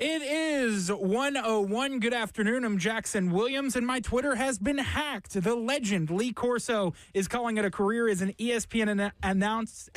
It is 1:01. Good afternoon. I'm Jackson Williams, and my Twitter has been hacked. The legend Lee Corso is calling it a career as ESPN announced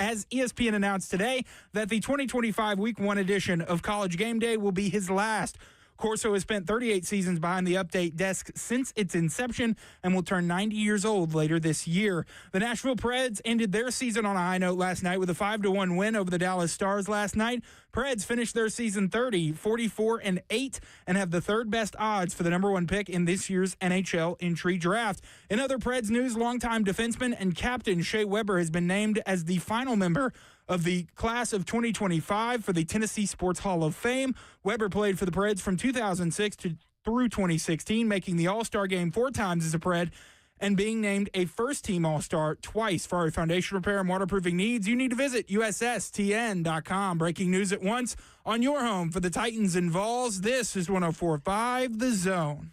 today that the 2025 Week 1 edition of College Game Day will be his last. Corso has spent 38 seasons behind the update desk since its inception and will turn 90 years old later this year. The Nashville Preds ended their season on a high note last night with a 5-1 win over the Dallas Stars last night. Preds finished their season 44-8, and have the third best odds for the number one pick in this year's NHL entry draft. In other Preds news, longtime defenseman and captain Shea Weber has been named as the final member of the class of 2025 for the Tennessee Sports Hall of Fame. Weber played for the Preds from 2006 through 2016, making the All-Star game 4 times as a Pred and being named a first-team All-Star twice. For our foundation repair and waterproofing needs, you need to visit USSTN.com. Breaking news at once on your home for the Titans and Vols. This is 104.5 The Zone.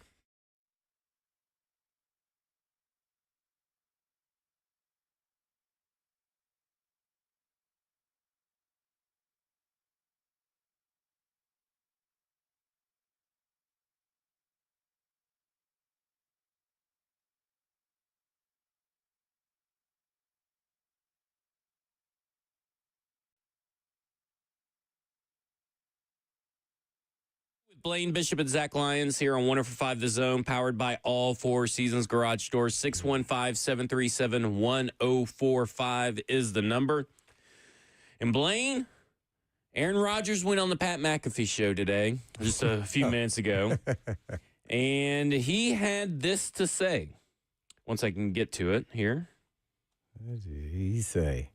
Blaine Bishop and Zach Lyons here on 104.5 The Zone, powered by all Four Seasons Garage Doors. 615-737-1045 is the number. And Blaine, Aaron Rodgers went on the Pat McAfee show today, just a few minutes ago. And he had this to say. Once I can get to it here. What did he say?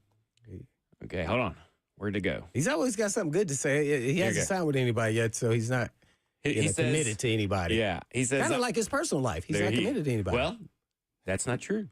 Okay, hold on. Where'd it go? He's always got something good to say. He hasn't signed with anybody yet, so he's not committed to anybody. Yeah. He says kind of like his personal life. He's not committed to anybody. Well, that's not true.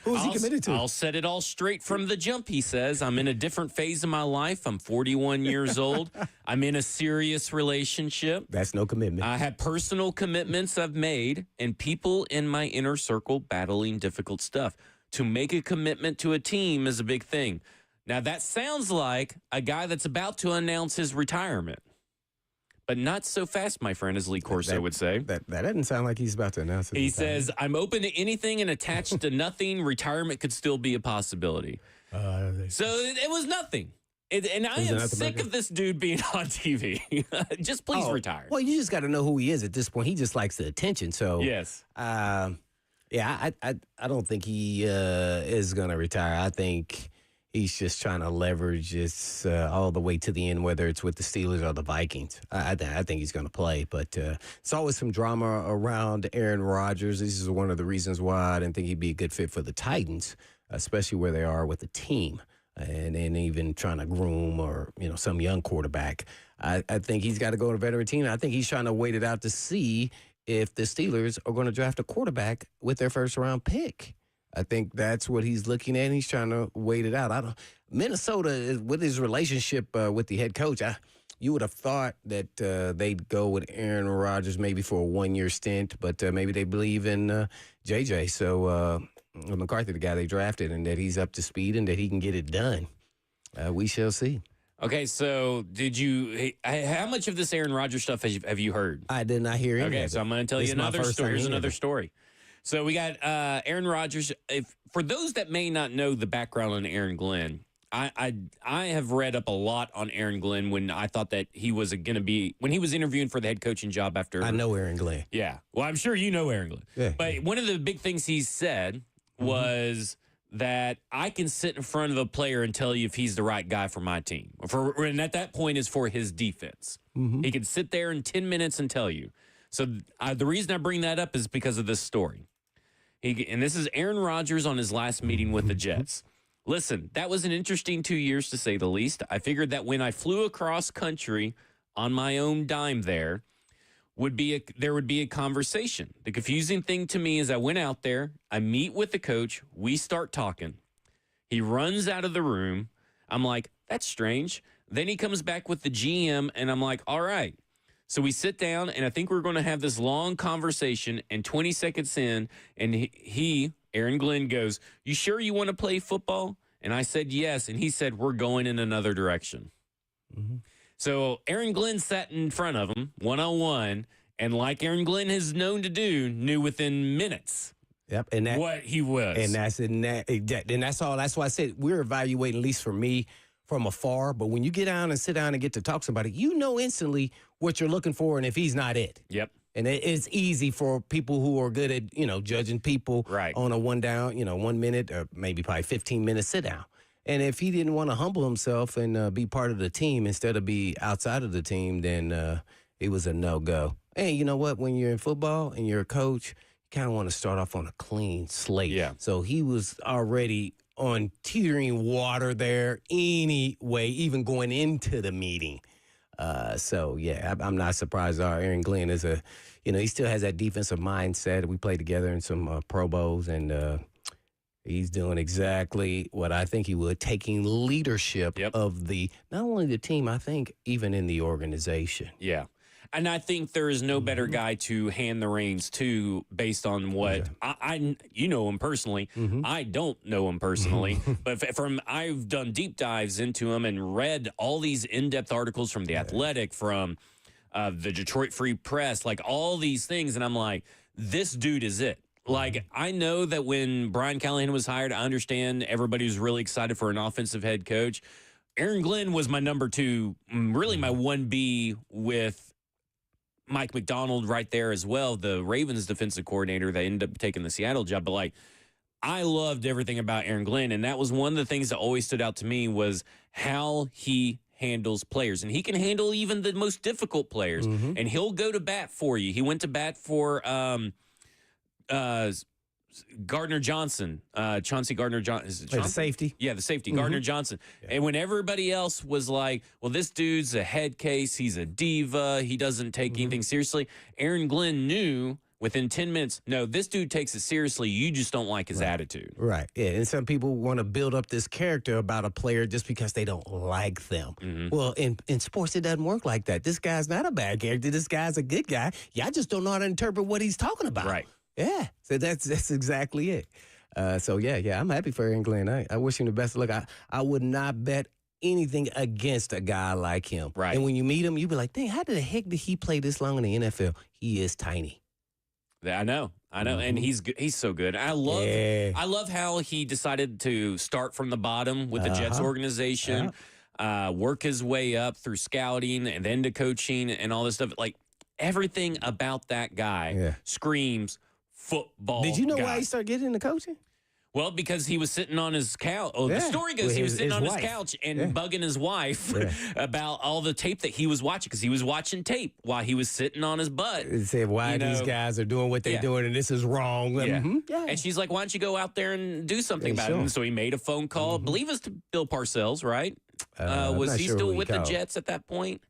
Who's he committed to? I'll set it all straight from the jump, he says. I'm in a different phase of my life. I'm 41 years old. I'm in a serious relationship. That's no commitment. I have personal commitments I've made and people in my inner circle battling difficult stuff. To make a commitment to a team is a big thing. Now, that sounds like a guy that's about to announce his retirement. But not so fast, my friend, as Lee Corso would say. That doesn't sound like he's about to announce it. He says, I'm open to anything and attached to nothing. Retirement could still be a possibility. So it was nothing. And I am sick of this dude being on TV. Just please retire. Well, you just got to know who he is at this point. He just likes the attention. So yes. I don't think he is going to retire. I think he's just trying to leverage this all the way to the end, whether it's with the Steelers or the Vikings. I think he's going to play, but it's always some drama around Aaron Rodgers. This is one of the reasons why I didn't think he'd be a good fit for the Titans, especially where they are with the team and even trying to groom or some young quarterback. I think he's got to go to a veteran team. I think he's trying to wait it out to see if the Steelers are going to draft a quarterback with their first-round pick. I think that's what he's looking at. He's trying to wait it out. Minnesota, with his relationship with the head coach, you would have thought that they'd go with Aaron Rodgers maybe for a one-year stint, but maybe they believe in JJ. So McCarthy, the guy they drafted, and that he's up to speed and that he can get it done. We shall see. Okay, so how much of this Aaron Rodgers stuff have you heard? I did not hear any of it. Okay, so I'm going to tell you another story. Here's another story. So we got Aaron Rodgers. For those that may not know the background on Aaron Glenn, I have read up a lot on Aaron Glenn when I thought that he was going to be, when he was interviewing for the head coaching job after. I know Aaron Glenn. Yeah. Well, I'm sure you know Aaron Glenn. Yeah. But one of the big things he said was that I can sit in front of a player and tell you if he's the right guy for my team. And at that point is for his defense. He can sit there in 10 minutes and tell you. So the reason I bring that up is because of this story. And this is Aaron Rodgers on his last meeting with the Jets. Listen, that was an interesting 2 years, to say the least. I figured that when I flew across country on my own dime there would be a conversation. The confusing thing to me is I went out there, I meet with the coach, we start talking. He runs out of the room. I'm like, that's strange. Then he comes back with the GM, and I'm like, all right. So we sit down, and I think we're going to have this long conversation, and 20 seconds in, and Aaron Glenn goes, you sure you want to play football? And I said, yes. And he said, we're going in another direction. So Aaron Glenn sat in front of him one-on-one, and like Aaron Glenn is known to do, knew within minutes Yep, and that, what he was. and that's all. That's why I said we're evaluating, at least for me, from afar. But when you get down and sit down and get to talk to somebody, you know instantly what you're looking for, and if he's not it. Yep. And it's easy for people who are good at, judging people Right. on a 1 minute or maybe probably 15-minute sit down. And if he didn't want to humble himself and be part of the team instead of be outside of the team, then it was a no-go. And you know what? When you're in football and you're a coach, you kind of want to start off on a clean slate. Yeah. So he was already on teetering water there anyway, even going into the meeting. I'm not surprised. Aaron Glenn is he still has that defensive mindset. We played together in some Pro Bowls, and he's doing exactly what I think he would, taking leadership of not only the team, I think even in the organization. Yeah. And I think there is no better guy to hand the reins to based on what you know him personally. I don't know him personally, but I've done deep dives into him and read all these in-depth articles from The Athletic, from the Detroit Free Press, like all these things. And I'm like, this dude is it. Like, I know that when Brian Callahan was hired, I understand everybody was really excited for an offensive head coach. Aaron Glenn was my number 2, really my 1B with Mike McDonald right there as well, the Ravens defensive coordinator that ended up taking the Seattle job. But, like, I loved everything about Aaron Glenn, and that was one of the things that always stood out to me was how he handles players. And he can handle even the most difficult players, and he'll go to bat for you. He went to bat for Gardner Johnson, Chauncey Gardner Johnson. The safety? Yeah, the safety, Gardner Johnson. Yeah. And when everybody else was like, well, this dude's a head case, he's a diva, he doesn't take anything seriously, Aaron Glenn knew within 10 minutes, no, this dude takes it seriously, you just don't like his attitude. Right, yeah, and some people want to build up this character about a player just because they don't like them. Well, in sports, it doesn't work like that. This guy's not a bad character, this guy's a good guy. Y'all just don't know how to interpret what he's talking about. Right. Yeah, so that's exactly it. I'm happy for Aaron Glenn. I wish him the best of luck. I would not bet anything against a guy like him. Right. And when you meet him, you be like, dang, how the heck did he play this long in the NFL? He is tiny. I know, and he's so good. I love how he decided to start from the bottom with the Jets organization, work his way up through scouting and then to coaching and all this stuff. Like, everything about that guy screams football. Did you know guy. why he started getting into coaching? Well, because he was sitting on his couch. Oh, the story goes he was sitting on his couch and bugging his wife about all the tape that he was watching, because he was watching tape while he was sitting on his butt. He said, why these guys are doing what they're doing and this is wrong. And she's like, why don't you go out there and do something about it? And so he made a phone call. I believe it was to Bill Parcells, right? Was he still with the Jets at that point?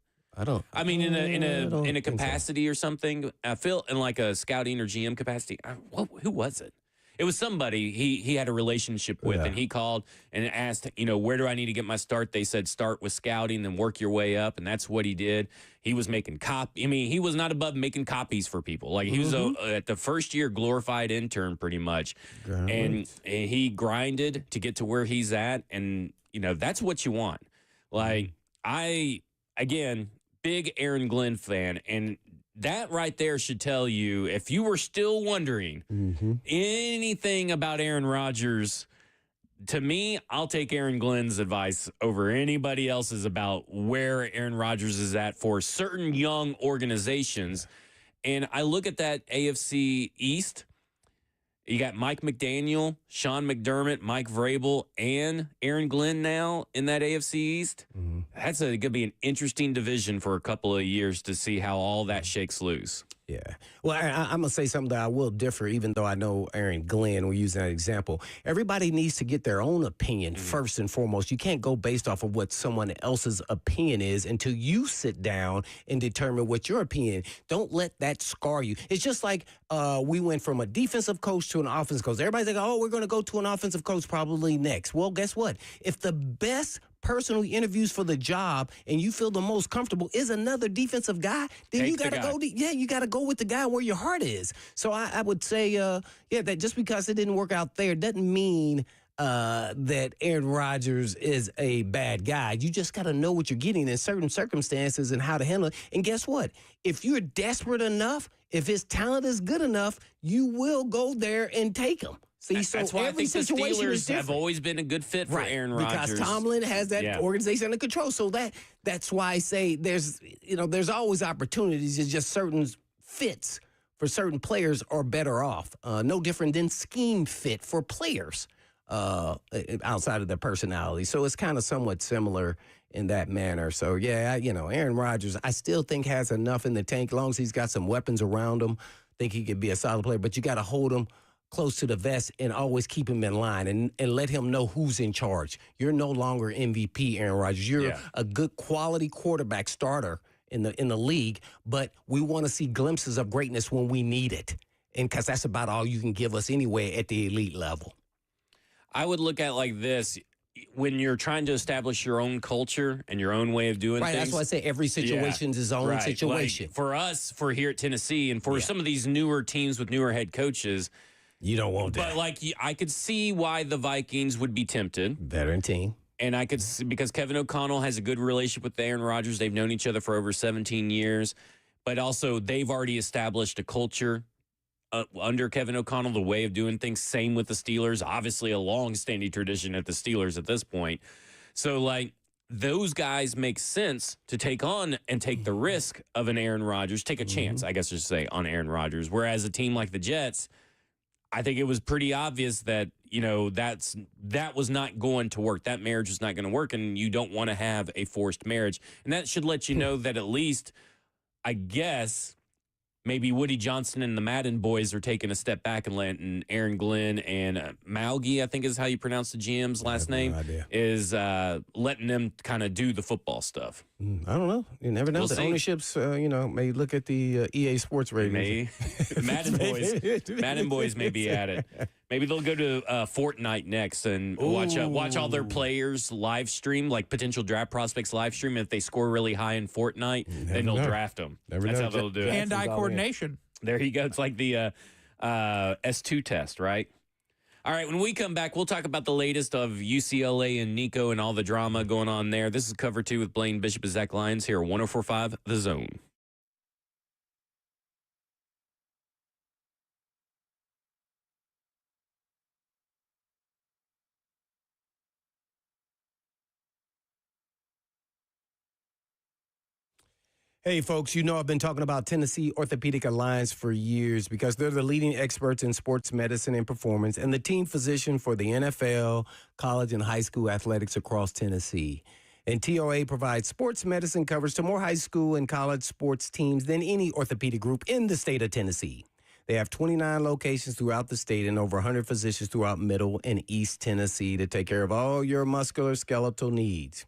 I mean, in a capacity or something. I feel in like a scouting or GM capacity. Who was it? It was somebody he had a relationship with, and he called and asked, where do I need to get my start? They said start with scouting, then work your way up, and that's what he did. He was making he was not above making copies for people. Like, he was at the first year glorified intern pretty much, and he grinded to get to where he's at, and that's what you want. Like, again, big Aaron Glenn fan, and that right there should tell you, if you were still wondering anything about Aaron Rodgers, to me, I'll take Aaron Glenn's advice over anybody else's about where Aaron Rodgers is at for certain young organizations. And I look at that AFC East. You got Mike McDaniel, Sean McDermott, Mike Vrabel, and Aaron Glenn now in that AFC East. That's going to be an interesting division for a couple of years to see how all that shakes loose. Yeah. Well, I'm going to say something that I will differ, even though I know Aaron Glenn, we're using that example. Everybody needs to get their own opinion first and foremost. You can't go based off of what someone else's opinion is until you sit down and determine what your opinion. Don't let that scar you. It's just like we went from a defensive coach to an offensive coach. Everybody's like, oh, we're going to go to an offensive coach probably next. Well, guess what? If the best person who interviews for the job and you feel the most comfortable is another defensive guy, then you got to go. You got to go with the guy where your heart is. So I would say, that just because it didn't work out there doesn't mean that Aaron Rodgers is a bad guy. You just got to know what you're getting in certain circumstances and how to handle it. And guess what? If you're desperate enough, if his talent is good enough, you will go there and take him. See, so that's why every I think the situation is Steelers different. have always been a good fit for Aaron Rodgers. Because Tomlin has that organization under control. So that's why I say there's always opportunities. It's just certain fits for certain players are better off. No different than scheme fit for players outside of their personality. So it's kind of somewhat similar in that manner. So, yeah, Aaron Rodgers, I still think has enough in the tank, as long as he's got some weapons around him. I think he could be a solid player, but you got to hold him close to the vest and always keep him in line and let him know who's in charge. You're no longer MVP, Aaron Rodgers. You're a good quality quarterback starter in the league, but we want to see glimpses of greatness when we need it. And because that's about all you can give us anyway at the elite level. I would look at it like this. When you're trying to establish your own culture and your own way of doing things. That's why I say every situation is his own situation. Like for us, for here at Tennessee, and for some of these newer teams with newer head coaches, you don't want that. But I could see why the Vikings would be tempted. Veteran team. And I could see, because Kevin O'Connell has a good relationship with Aaron Rodgers. They've known each other for over 17 years. But also, they've already established a culture under Kevin O'Connell, the way of doing things. Same with the Steelers. Obviously, a long-standing tradition at the Steelers at this point. So, those guys make sense to take on and take the risk of an Aaron Rodgers, take a chance, I guess I should say, on Aaron Rodgers. Whereas a team like the Jets, I think it was pretty obvious that, that was not going to work. That marriage was not going to work, and you don't want to have a forced marriage. And that should let you know that at least, I guess, maybe Woody Johnson and the Madden boys are taking a step back and letting Aaron Glenn and Malgi, I think is how you pronounce the GM's last name, is letting them kind of do the football stuff. I don't know. You never know. The ownerships, may look at the EA Sports ratings. Madden boys may be at it. Maybe they'll go to Fortnite next and watch all their players live stream, like potential draft prospects live stream. And if they score really high in Fortnite, then they'll draft them. That's how they'll do it. Hand-eye coordination. There you go. It's like the S2 test, right? All right, when we come back, we'll talk about the latest of UCLA and Nico and all the drama going on there. This is Cover 2 with Blaine Bishop and Zach Lyons here, 104.5 The Zone. Hey, folks, I've been talking about Tennessee Orthopedic Alliance for years because they're the leading experts in sports medicine and performance and the team physician for the NFL, college, and high school athletics across Tennessee. And TOA provides sports medicine coverage to more high school and college sports teams than any orthopedic group in the state of Tennessee. They have 29 locations throughout the state and over 100 physicians throughout Middle and East Tennessee to take care of all your musculoskeletal needs.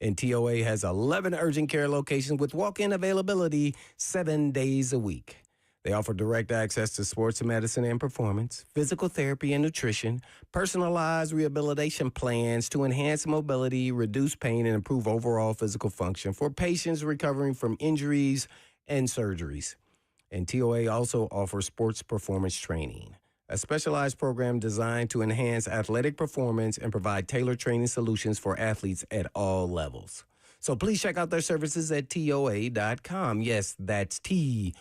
And TOA has 11 urgent care locations with walk-in availability 7 days a week. They offer direct access to sports medicine and performance, physical therapy and nutrition, personalized rehabilitation plans to enhance mobility, reduce pain, and improve overall physical function for patients recovering from injuries and surgeries. And TOA also offers sports performance training, a specialized program designed to enhance athletic performance and provide tailored training solutions for athletes at all levels. So please check out their services at TOA.com. Yes, that's TOA.com.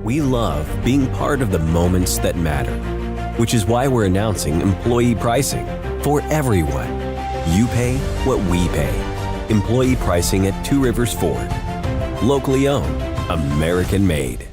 We love being part of the moments that matter, which is why we're announcing employee pricing for everyone. You pay what we pay. Employee pricing at Two Rivers Ford. Locally owned, American made.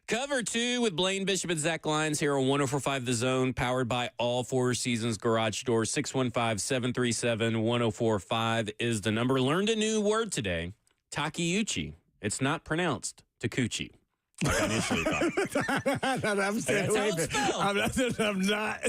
Cover 2 with Blaine Bishop and Zach Lyons here on 104.5 The Zone, powered by all Four Seasons Garage Doors. 615-737-1045 is the number. Learned a new word today, Takeuchi. It's not pronounced Takuchi, like I initially thought. I'm not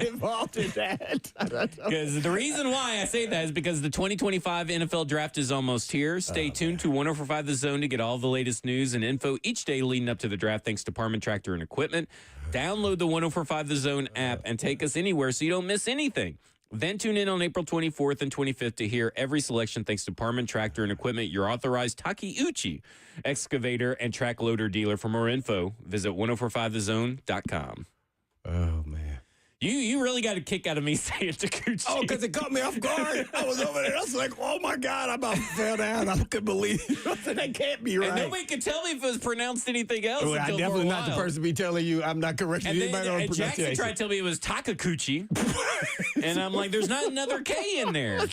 involved in that. Because the reason why I say that is because the 2025 NFL Draft is almost here. Stay tuned to 104.5 The Zone to get all the latest news and info each day leading up to the draft. Thanks to Parman Tractor and Equipment. Download the 104.5 The Zone app and take us anywhere so you don't miss anything. Then tune in on April 24th and 25th to hear every selection thanks to Parman Tractor and Equipment, your authorized Takeuchi excavator and track loader dealer. For more info, visit 1045thezone.com. Oh, man. You really got a kick out of me saying Takeuchi. Oh, because it caught me off guard. I was over there. I was like, oh, my God. I about fell down. I couldn't believe it. That can't be right. And nobody could tell me if it was pronounced anything else. Well, I'm definitely not the person to be telling you I'm not correcting anybody on pronunciation. Jackson tried to tell me it was Takakuchi. And I'm like, there's not another K in there.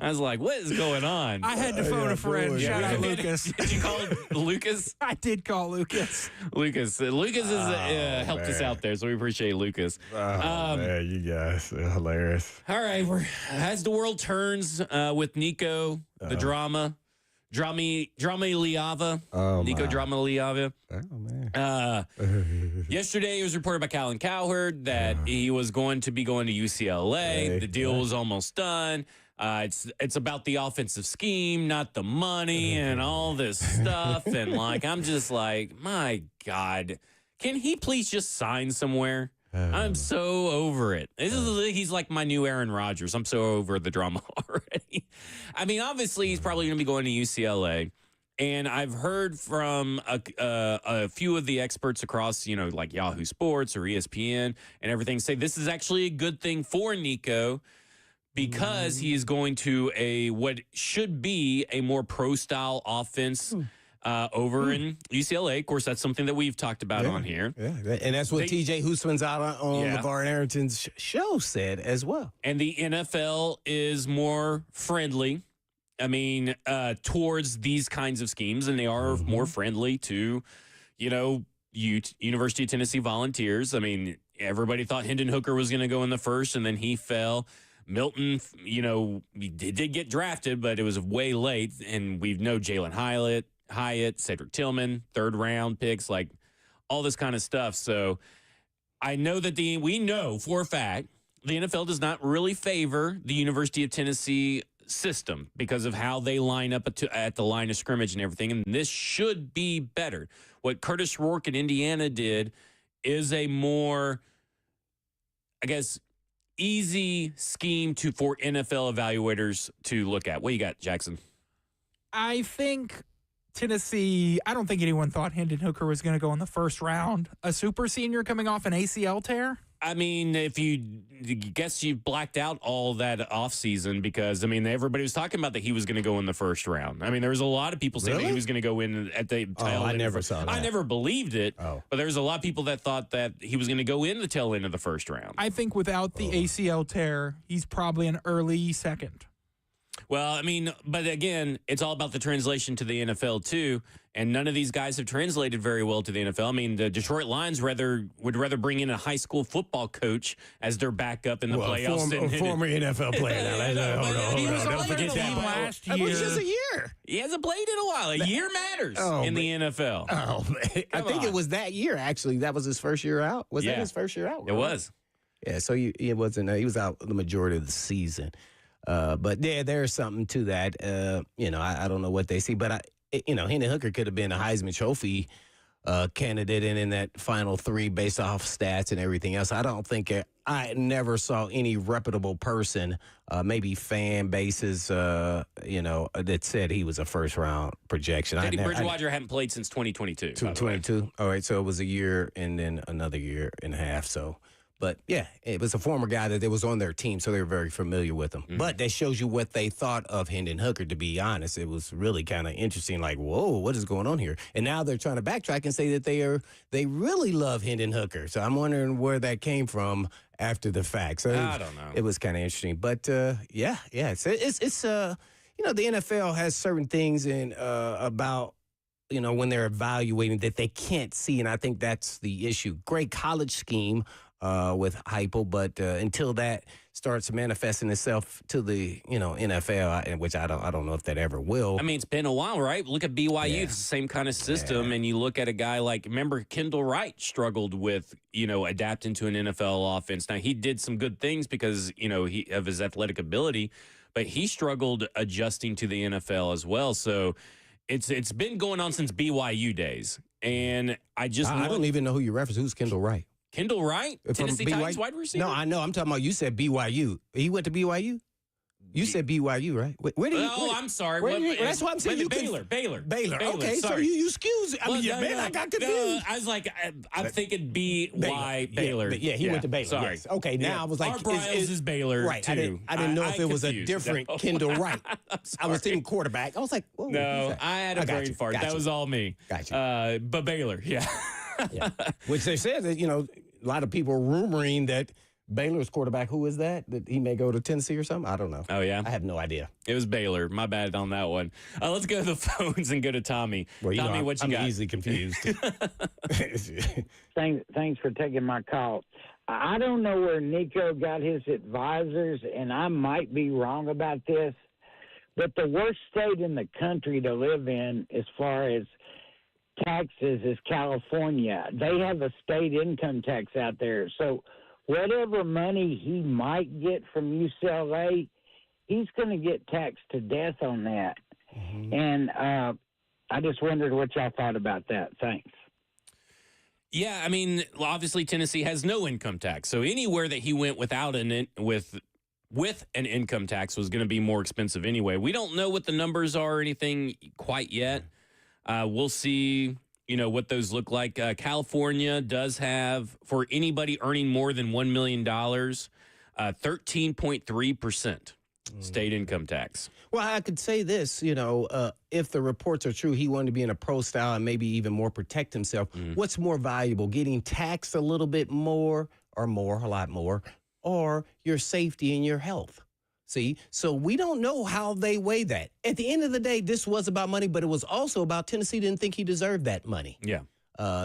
I was like, what is going on? I had to phone a friend. Shout out Lucas. Did you call Lucas? I did call Lucas. Lucas has helped us out there, so we appreciate Lucas. Man, you guys are hilarious. All right, as the world turns with Nico, the drama. Iamaleava. Nico Iamaleava. Oh, man. Yesterday, it was reported by Colin Cowherd that he was going to be going to UCLA. The deal was almost done. It's about the offensive scheme, not the money and all this stuff. And, I'm just like, my God, can he please just sign somewhere? I'm so over it. He's like my new Aaron Rodgers. I'm so over the drama already. I mean, obviously, he's probably going to be going to UCLA. And I've heard from a few of the experts across, like Yahoo Sports or ESPN and everything, say this is actually a good thing for Nico because he is going to what should be a more pro-style offense over in UCLA. Of course, that's something that we've talked about on here. Yeah, and that's what TJ Husmanzada on LeVar Arrington's show said as well. And the NFL is more friendly, towards these kinds of schemes, and they are more friendly to, University of Tennessee Volunteers. I mean, everybody thought Hendon Hooker was going to go in the first, and then he fell. Milton, he did get drafted, but it was way late, and we know Jalen Hyatt, Cedric Tillman, third-round picks, like all this kind of stuff. So I know that we know for a fact the NFL does not really favor the University of Tennessee system because of how they line up at the line of scrimmage and everything, and this should be better. What Curtis Rourke in Indiana did is a more, easy scheme for NFL evaluators to look at. What you got, Jackson? I think Tennessee, I don't think anyone thought Hendon Hooker was going to go in the first round. A super senior coming off an ACL tear? I mean, if you guess you blacked out all that offseason because, everybody was talking about that he was going to go in the first round. I mean, there was a lot of people saying that he was going to go in at the tail end. I never saw that. I never believed it, but there was a lot of people that thought that he was going to go in the tail end of the first round. I think without the ACL tear, he's probably an early second. Well, but again, it's all about the translation to the NFL, too. And none of these guys have translated very well to the NFL. The Detroit Lions would rather bring in a high school football coach as their backup in the playoffs. Former NFL player. He was on the team last year. It was just a year. He hasn't played in a while. A year matters in the NFL. Oh, man. I think it was that year, actually. That was his first year out. Was that his first year out? Right? It was. Yeah, so he wasn't. He was out the majority of the season. But there's something to that. I don't know what they see, but Hendon Hooker could have been a Heisman Trophy candidate in that final three based off stats and everything else. I don't think I never saw any reputable person, maybe fan bases, that said he was a first round projection. Teddy Bridgewater hadn't played since 2022. 2022. All right, so it was a year and then another year and a half. So. But, yeah, it was a former guy that was on their team, so they were very familiar with him. Mm-hmm. But that shows you what they thought of Hendon Hooker, to be honest. It was really kind of interesting, like, whoa, what is going on here? And now they're trying to backtrack and say that they really love Hendon Hooker. So I'm wondering where that came from after the fact. So I don't know. It was kind of interesting. But, it's the NFL has certain things about when they're evaluating that they can't see, and I think that's the issue. Great college scheme with Heupel, but until that starts manifesting itself to the NFL, which I don't know if that ever will. I mean, it's been a while, right? Look at BYU; Yeah. it's the same kind of system, and you look at a guy like, remember, Kendall Wright struggled with adapting to an NFL offense. Now he did some good things because of his athletic ability, but he struggled adjusting to the NFL as well. So it's been going on since BYU days, and I don't even know who you reference. Who's Kendall Wright? Kendall Wright, Tennessee Titans wide receiver. No, I know. I'm talking about. You said BYU. He went to BYU. You said BYU, right? Where did he? Oh, I'm sorry. That's what I'm saying. Baylor. Okay, sorry. so you excuse. I got confused. No, I was like, I'm thinking BY Baylor. Yeah, he went to Baylor. Sorry. Yes. Okay, now I was like, Art Briles is Baylor right? too. I didn't know if it was a confused. different Kendall Wright. I was thinking quarterback. I was like, whoa, No, I had a brain fart. That was all me. Gotcha. But Baylor, yeah. Which they said that a lot of people are rumoring that Baylor's quarterback, who is that he may go to Tennessee or something? I don't know. Oh, yeah? I have no idea. It was Baylor. My bad on that one. Let's go to the phones and go to Tommy. Well, Tommy, what you got? I'm easily confused. Thanks for taking my call. I don't know where Nico got his advisors, and I might be wrong about this, but the worst state in the country to live in as far as taxes is California. They have a state income tax out there. So whatever money he might get from UCLA, he's going to get taxed to death on that. Mm-hmm. And I just wondered what y'all thought about that. Thanks. Yeah, I mean, obviously Tennessee has no income tax. So anywhere that he went without with an income tax was going to be more expensive anyway. We don't know what the numbers are or anything quite yet. We'll see, what those look like. California does have, for anybody earning more than $1 million, 13.3% state income tax. Well, I could say this, if the reports are true, he wanted to be in a pro style and maybe even more protect himself. Mm-hmm. What's more valuable, getting taxed a little bit more, a lot more, or your safety and your health? See, so we don't know how they weigh that. At the end of the day, this was about money, but it was also about Tennessee didn't think he deserved that money. Yeah.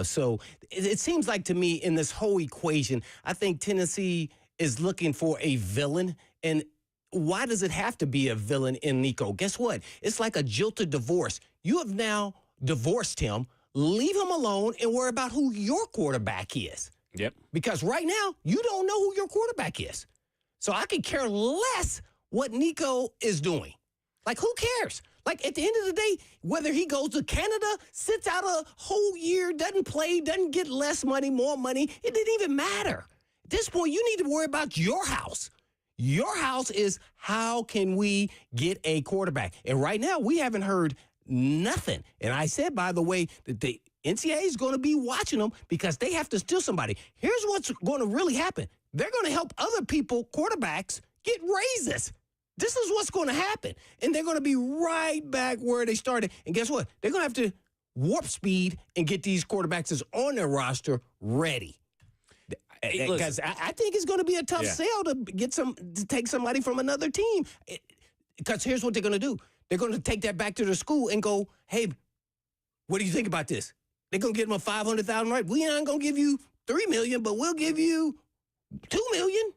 So it seems like to me in this whole equation, I think Tennessee is looking for a villain. And why does it have to be a villain in Nico? Guess what? It's like a jilted divorce. You have now divorced him. Leave him alone and worry about who your quarterback is. Yep. Because right now, you don't know who your quarterback is. So I could care less what Nico is doing. Like, who cares? Like, at the end of the day, whether he goes to Canada, sits out a whole year, doesn't play, doesn't get less money, more money, it didn't even matter. At this point, you need to worry about your house. Your house is, how can we get a quarterback? And right now, we haven't heard nothing. And I said, by the way, that the NCAA is going to be watching them because they have to steal somebody. Here's what's going to really happen. They're going to help other people, quarterbacks, get raises. This is what's going to happen. And they're going to be right back where they started. And guess what? They're going to have to warp speed and get these quarterbacks that's on their roster ready. Because I think it's going to be a tough sell to take somebody from another team. Because here's what they're going to do. They're going to take that back to their school and go, hey, what do you think about this? They're going to give them a $500,000 right. We aren't going to give you $3 million, but we'll give you $2 million.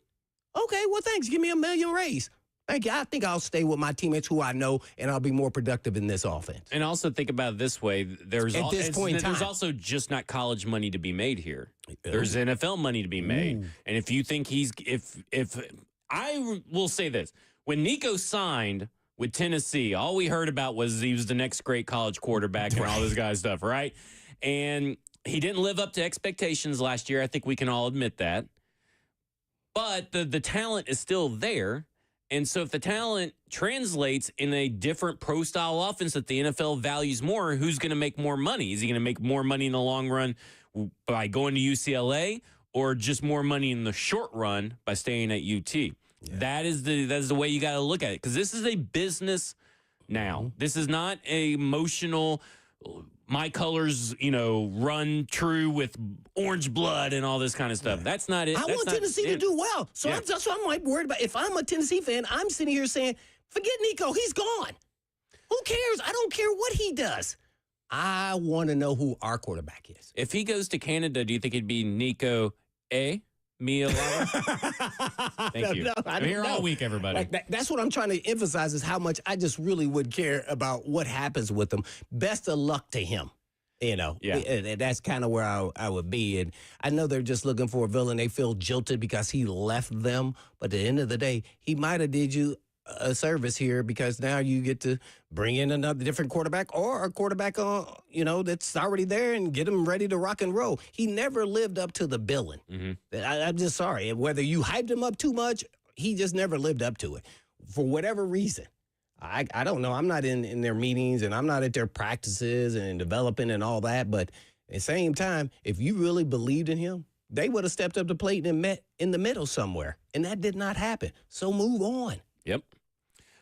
Okay, well, thanks. Give me $1 million raise. Thank you. I think I'll stay with my teammates who I know, and I'll be more productive in this offense. And also think about it this way. There's also just not college money to be made here. There's NFL money to be made. Ooh. And if you think if I will say this, when Nico signed with Tennessee, all we heard about was he was the next great college quarterback and all this kind of stuff, right? And he didn't live up to expectations last year. I think we can all admit that. But the talent is still there. And so if the talent translates in a different pro-style offense that the NFL values more, who's going to make more money? Is he going to make more money in the long run by going to UCLA, or just more money in the short run by staying at UT? Yeah. That is the way you got to look at it, because this is a business now. Mm-hmm. This is not a emotional, my colors, run true with orange blood and all this kind of stuff. Yeah. That's not it. I want Tennessee to do well. So that's what I'm like worried about. If I'm a Tennessee fan, I'm sitting here saying, forget Nico, he's gone. Who cares? I don't care what he does. I want to know who our quarterback is. If he goes to Canada, do you think it'd be Nico Iamaleava? Thank you. No, I'm here all week, everybody. Like that's what I'm trying to emphasize is how much I just really would care about what happens with him. Best of luck to him. Yeah. That's kind of where I would be. And I know they're just looking for a villain. They feel jilted because he left them. But at the end of the day, he might have did you a service here because now you get to bring in another different quarterback or a quarterback, that's already there and get him ready to rock and roll. He never lived up to the billing. Mm-hmm. I'm just sorry. Whether you hyped him up too much, he just never lived up to it for whatever reason. I don't know. I'm not in their meetings and I'm not at their practices and developing and all that. But at the same time, if you really believed in him, they would have stepped up the plate and met in the middle somewhere. And that did not happen. So move on. Yep.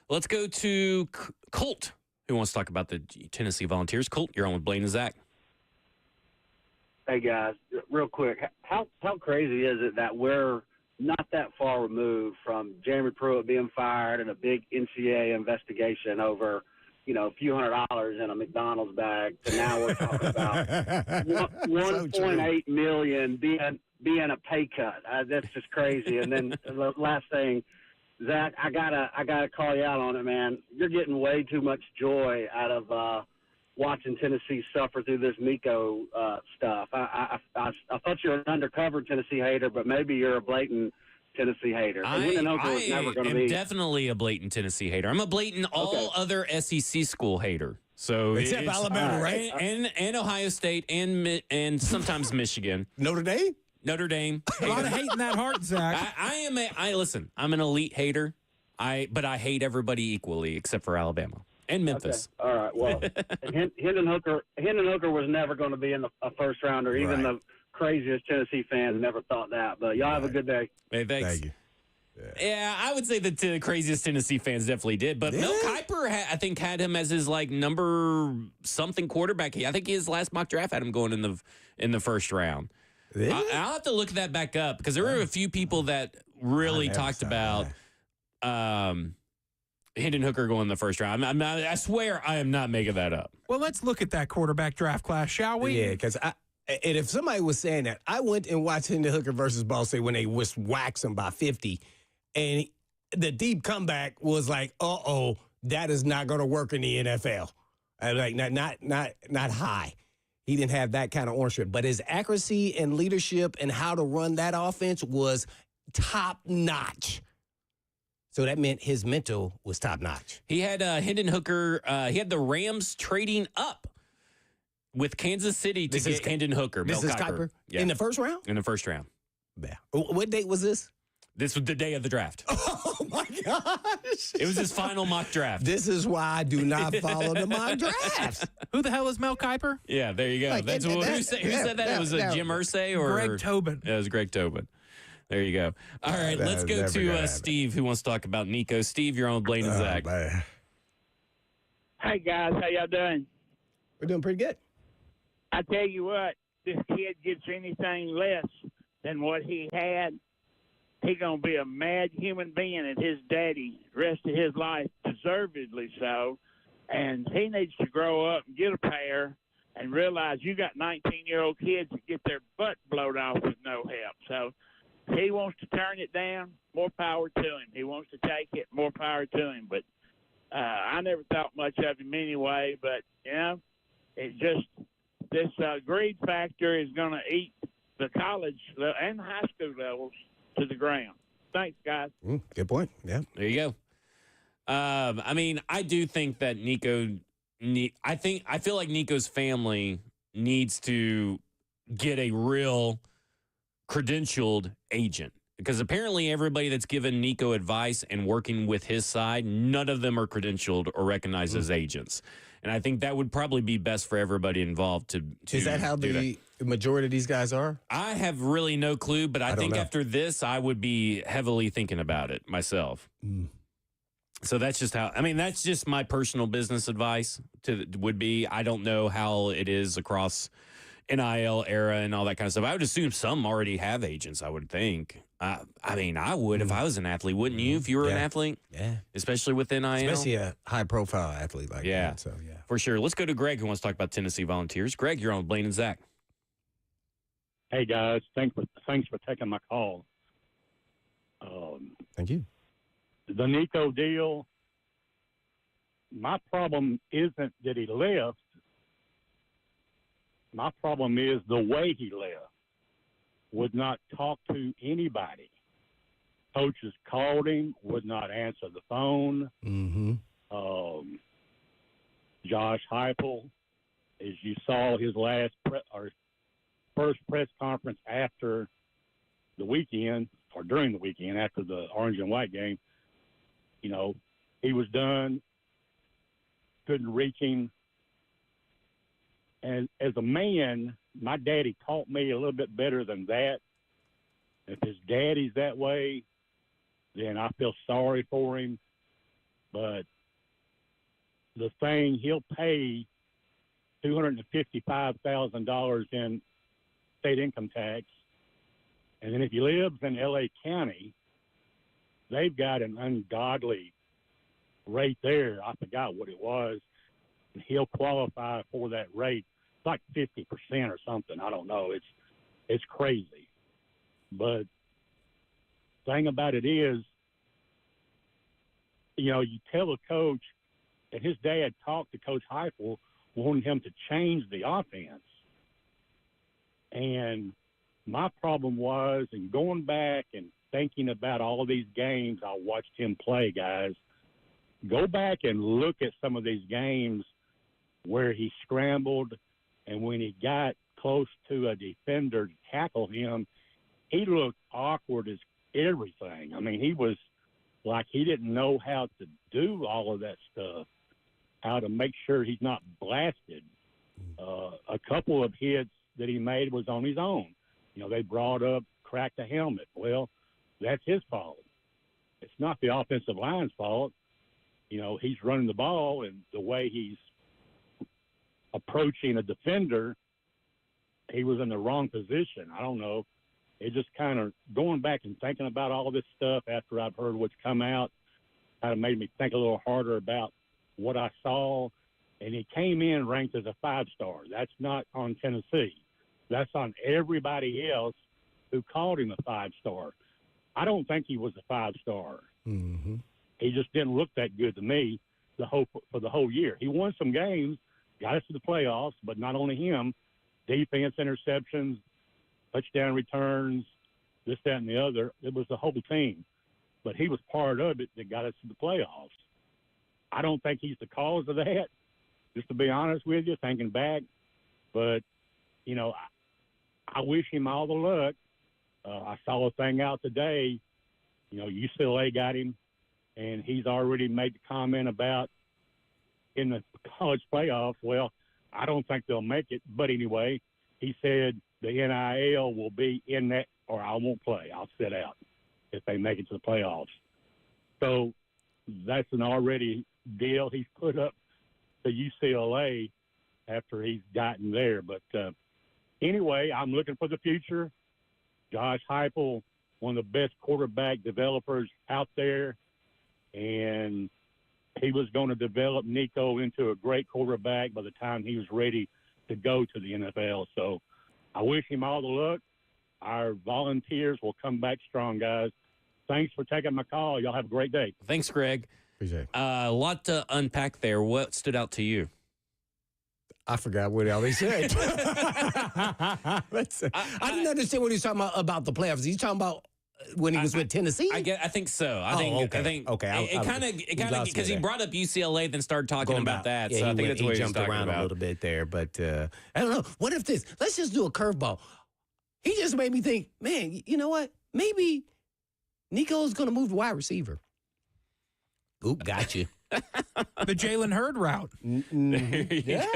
Let's go to Colt, who wants to talk about the Tennessee Volunteers. Colt, you're on with Blaine and Zach. Hey, guys, real quick, how crazy is it that we're not that far removed from Jeremy Pruitt being fired and a big NCAA investigation over, a few $100s in a McDonald's bag to now we're talking about $1.8 million being a pay cut. That's just crazy. And then the last thing, Zach, I gotta call you out on it, man. You're getting way too much joy out of watching Tennessee suffer through this Nico stuff. I thought you were an undercover Tennessee hater, but maybe you're a blatant Tennessee hater. I am definitely a blatant Tennessee hater. I'm a blatant all other SEC school hater. So except Alabama, right? And Ohio State and sometimes Michigan. Notre Dame. A lot of hate in that heart, Zach. Listen, I'm an elite hater. But I hate everybody equally except for Alabama and Memphis. Okay. All right. Well, Hendon Hooker was never going to be in a first rounder. Even the craziest Tennessee fans never thought that. But y'all have a good day. Hey, thanks. Thank you. Yeah, I would say that the craziest Tennessee fans definitely did. But Mel Kiper, I think, had him as his number something quarterback. I think his last mock draft had him going in the first round. I'll have to look that back up because there were a few people that really talked about Hendon Hooker going in the first round. I swear I am not making that up. Well, let's look at that quarterback draft class, shall we? Yeah, because if somebody was saying that, I went and watched Hendon Hooker versus Ball State when they was waxed him by 50, and the deep comeback was like, that is not going to work in the NFL. Not high. He didn't have that kind of orange strip. But his accuracy and leadership and how to run that offense was top notch. So that meant his mental was top notch. He had Hendon Hooker. He had the Rams trading up with Kansas City to get Hendon Hooker. This is Kiper? Yeah. In the first round? In the first round. Yeah. What date was this? This was the day of the draft. Oh, my gosh. It was his final mock draft. This is why I do not follow the mock drafts. Who the hell is Mel Kiper? Yeah, there you go. Who said that? It was Jim Irsay or Greg Tobin. Yeah, it was Greg Tobin. There you go. All right, let's go to Steve, who wants to talk about Nico. Steve, you're on with Blaine and Zach. Hey, guys. How y'all doing? We're doing pretty good. I tell you what, this kid gets anything less than what he had, he going to be a mad human being and his daddy the rest of his life, deservedly so. And he needs to grow up and get a pair and realize you got 19-year-old kids that get their butt blowed off with no help. So if he wants to turn it down, more power to him. He wants to take it, more power to him. But I never thought much of him anyway. But, it just this greed factor is going to eat the college and the high school levels to the ground. Thanks, guys. Good point. Yeah. There you go. I do think that I feel like Nico's family needs to get a real credentialed agent because apparently everybody that's given Nico advice and working with his side, none of them are credentialed or recognized as agents. And I think that would probably be best for everybody involved to Is that how the majority of these guys are? I have really no clue, but I think after this, I would be heavily thinking about it myself. So that's just that's just my personal business advice would be. I don't know how it is across NIL era and all that kind of stuff. I would assume some already have agents, I would think. I mean, I would if I was an athlete, wouldn't you, if you were an athlete? Yeah. Especially with NIL? Especially a high-profile athlete like that. So, yeah. For sure. Let's go to Greg, who wants to talk about Tennessee Volunteers. Greg, you're on with Blaine and Zach. Hey, guys. Thanks for taking my call. Thank you. The Nico deal, my problem isn't that he left. My problem is the way he left. Would not talk to anybody. Coaches called him, would not answer the phone. Mm-hmm. Josh Heupel, as you saw his first press conference after the weekend, or during the weekend after the orange and white game, you know, he was done, couldn't reach him. And as a man, my daddy taught me a little bit better than that. If his daddy's that way, then I feel sorry for him. But the thing, he'll pay $255,000 in state income tax. And then if he lives in L.A. County, they've got an ungodly rate there. I forgot what it was. And he'll qualify for that rate. It's like 50% or something. I don't know. It's crazy. But thing about it is, you know, you tell a coach, and his dad talked to Coach Heupel, wanting him to change the offense. And my problem was, and going back and thinking about all these games I watched him play, guys, go back and look at some of these games where he scrambled, and when he got close to a defender to tackle him, he looked awkward as everything. I mean, he was like he didn't know how to do all of that stuff, how to make sure he's not blasted. A couple of hits that he made was on his own. You know, they brought up, cracked a helmet. Well, that's his fault. It's not the offensive line's fault. You know, he's running the ball, and the way he's approaching a defender, he was in the wrong position. I don't know. It just kind of going back and thinking about all this stuff after I've heard what's come out kind of made me think a little harder about what I saw. And he came in ranked as a 5-star. That's not on Tennessee. That's on everybody else who called him a 5-star. I don't think he was a 5-star. Mm-hmm. He just didn't look that good to me for the whole year. He won some games, got us to the playoffs, but not only him, defense, interceptions, touchdown returns, this, that, and the other. It was the whole team. But he was part of it that got us to the playoffs. I don't think he's the cause of that, just to be honest with you, thinking back. But, you know, I wish him all the luck. I saw a thing out today. You know, UCLA got him, and he's already made the comment about in the college playoffs. Well, I don't think they'll make it. But anyway, he said the NIL will be in that, or I won't play. I'll sit out if they make it to the playoffs. So that's an already deal he's put up to UCLA after he's gotten there. But anyway, I'm looking for the future. Josh Heupel, one of the best quarterback developers out there, and he was going to develop Nico into a great quarterback by the time he was ready to go to the NFL. So I wish him all the luck. Our Volunteers will come back strong, guys. Thanks for taking my call. Y'all have a great day. Thanks, Greg. Appreciate it. A lot to unpack there. What stood out to you? I forgot what all he said. I didn't understand what he was talking about the playoffs. He's talking about when he was with Tennessee? I think so. I think it kind of because he brought up UCLA, then started talking about that. Yeah, so I think that's what he jumped was talking around about a little bit there. But I don't know. What if this? Let's just do a curveball. He just made me think, man, you know what? Maybe Nico's going to move to wide receiver. Oop, got you. The Jalen Hurd route. Yeah.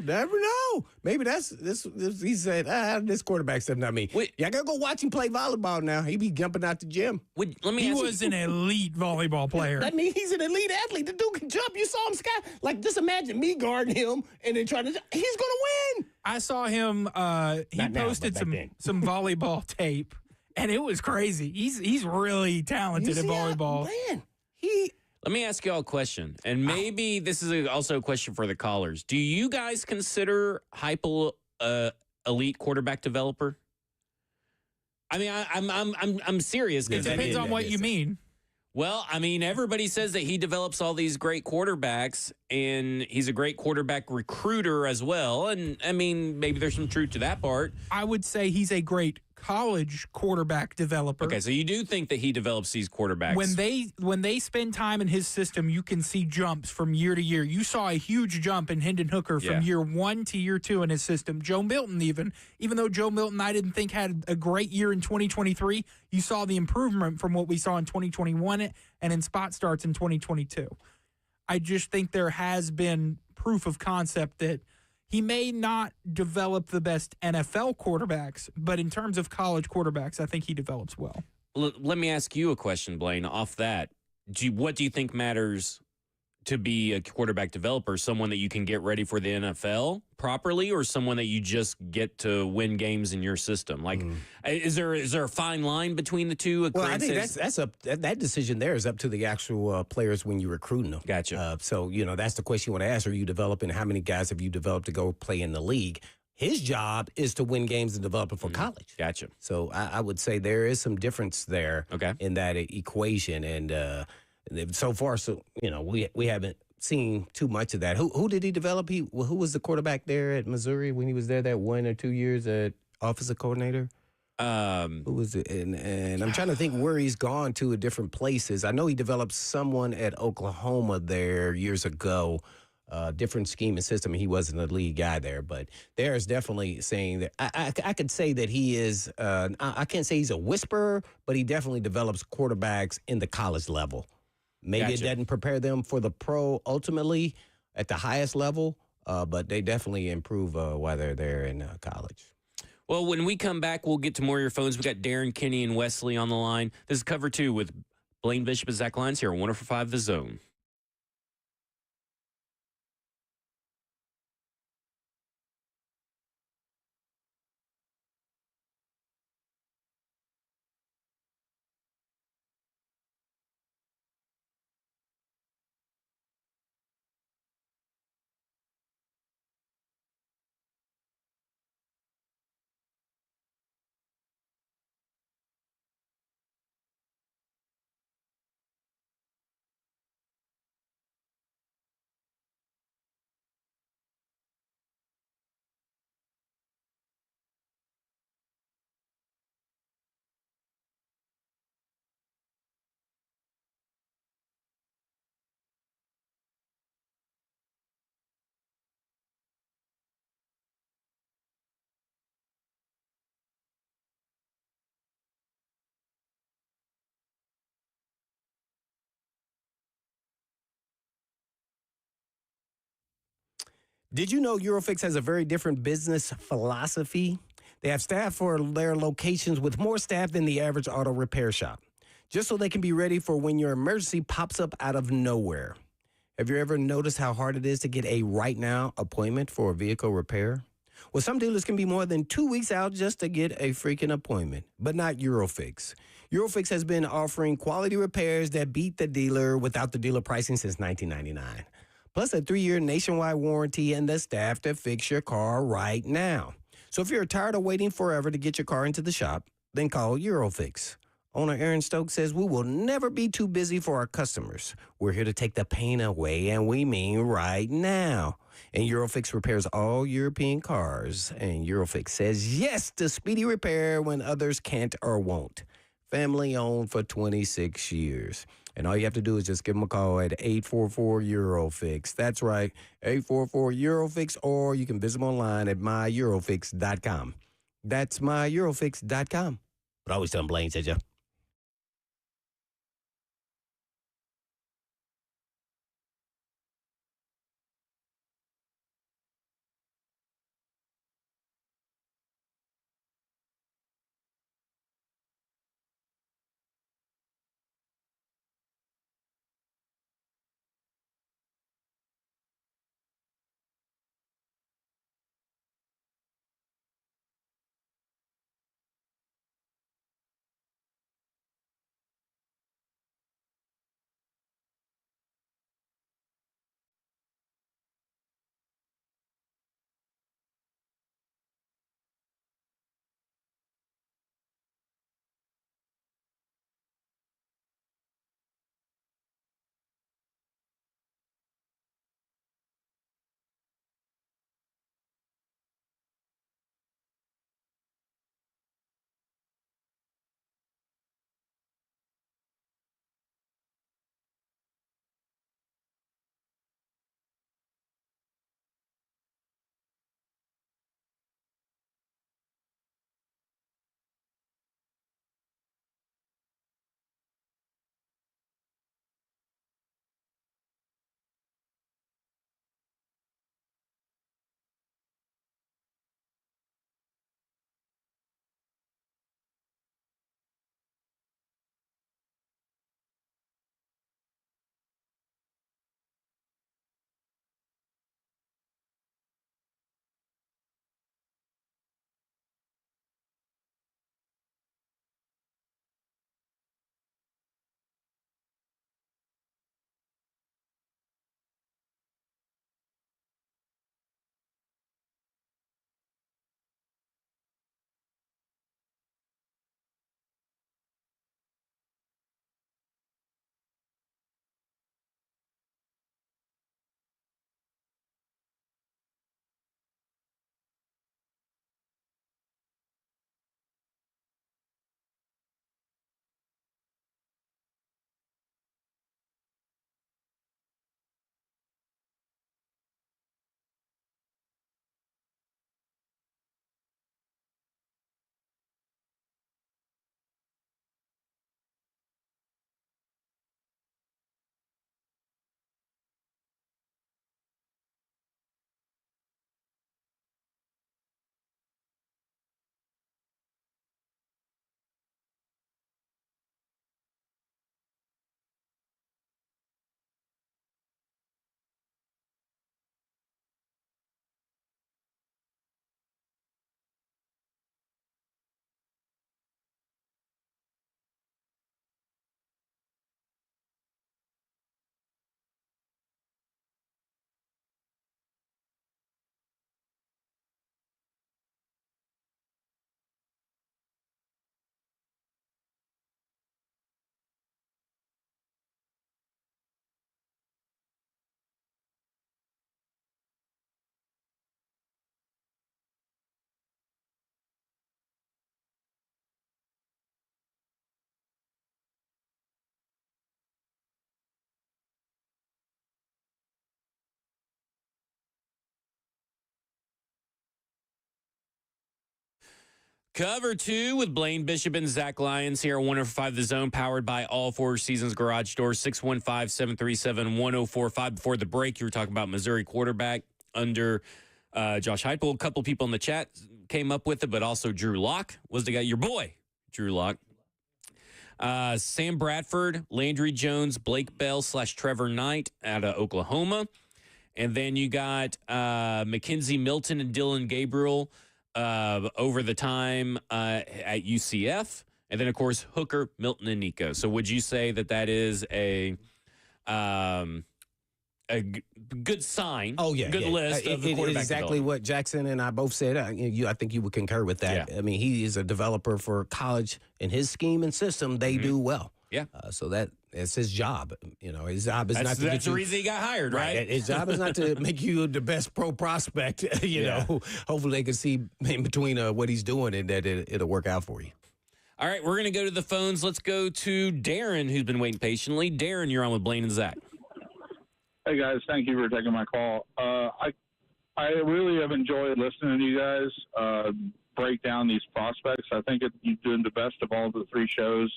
Never know. Maybe that's this. He said, this quarterback stuff not me. I gotta go watch him play volleyball now. He be jumping out the gym. He was an elite volleyball player. That means he's an elite athlete. The dude can jump. You saw him sky. Like, just imagine me guarding him and then trying to. He's gonna win. I saw him. He Not now, posted but back then. some volleyball tape, and it was crazy. He's really talented at volleyball. Man, Let me ask you all a question, and maybe this is also a question for the callers. Do you guys consider Heupel elite quarterback developer? I mean, I'm serious. It depends on what you mean. Well, I mean, everybody says that he develops all these great quarterbacks, and he's a great quarterback recruiter as well. And I mean, maybe there's some truth to that part. I would say he's a great college quarterback developer. Okay, so you do think that he develops these quarterbacks? When they spend time in his system, you can see jumps from year to year. You saw a huge jump in Hendon Hooker from year 1 to year 2 in his system. Joe Milton, even though Joe Milton I didn't think had a great year in 2023, you saw the improvement from what we saw in 2021 and in spot starts in 2022. I just think there has been proof of concept that he may not develop the best NFL quarterbacks, but in terms of college quarterbacks, I think he develops well. Let me ask you a question, Blaine. Off that, what do you think matters to be a quarterback developer? Someone that you can get ready for the NFL properly, or someone that you just get to win games in your system? Like, is there a fine line between the two? Well, I think that decision there is up to the actual players when you're recruiting them. Gotcha. So that's the question you want to ask: are you developing? How many guys have you developed to go play in the league? His job is to win games and develop it for college. Gotcha. So I would say there is some difference there in that equation, and so far, we haven't seen too much of that. Who did he develop? Who was the quarterback there at Missouri when he was there that 1 or 2 years at offensive coordinator? Who was it? And I'm trying to think where he's gone to at different places. I know he developed someone at Oklahoma there years ago. Different scheme and system. He wasn't a lead guy there, but there's definitely saying that I could say that he is. I can't say he's a whisperer, but he definitely develops quarterbacks in the college level. Maybe it doesn't prepare them for the pro ultimately at the highest level, but they definitely improve while they're there in college. Well, when we come back, we'll get to more of your phones. We got Darren, Kenny, and Wesley on the line. This is Cover 2 with Blaine Bishop and Zach Lyons here on 104.5 The Zone. Did you know Eurofix has a very different business philosophy? They have staff for their locations with more staff than the average auto repair shop, just so they can be ready for when your emergency pops up out of nowhere. Have you ever noticed how hard it is to get a right now appointment for a vehicle repair? Well, some dealers can be more than 2 weeks out just to get a freaking appointment, but not Eurofix. Eurofix has been offering quality repairs that beat the dealer without the dealer pricing since 1999. Plus a 3-year nationwide warranty and the staff to fix your car right now. So if you're tired of waiting forever to get your car into the shop, then call Eurofix. Owner Aaron Stokes says we will never be too busy for our customers. We're here to take the pain away, and we mean right now. And Eurofix repairs all European cars. And Eurofix says yes to speedy repair when others can't or won't. Family owned for 26 years. And all you have to do is just give them a call at 844-EUROFIX. That's right, 844-EUROFIX, or you can visit them online at myeurofix.com. That's myeurofix.com. But always tell them Blaine said you. Cover 2 with Blaine Bishop and Zach Lyons here on 105 The Zone, powered by All Four Seasons Garage Doors, 615-737-1045. Before the break, you were talking about Missouri quarterback under Josh Heupel. A couple people in the chat came up with it, but also Drew Lock was the guy, your boy, Drew Lock. Sam Bradford, Landry Jones, Blake Bell / Trevor Knight out of Oklahoma. And then you got Mackenzie Milton and Dylan Gabriel over the time at UCF. And then, of course, Hooker, Milton, and Nico. So would you say that is a good sign? Oh, yeah. Good list of the it quarterback is exactly development. what Jackson and I both said. I think you would concur with that. Yeah. I mean, he is a developer for college. In his scheme and system, they do well. Yeah. So it's his job. His job is not to That's get the you. reason he got hired, right? His job is not to make you the best pro prospect. Know, hopefully they can see in between what he's doing and that it'll work out for you. All right, we're going to go to the phones. Let's go to Darren, who's been waiting patiently. Darren, you're on with Blaine and Zach. Hey guys, thank you for taking my call. I really have enjoyed listening to you guys break down these prospects. I think you're doing the best of all the three shows.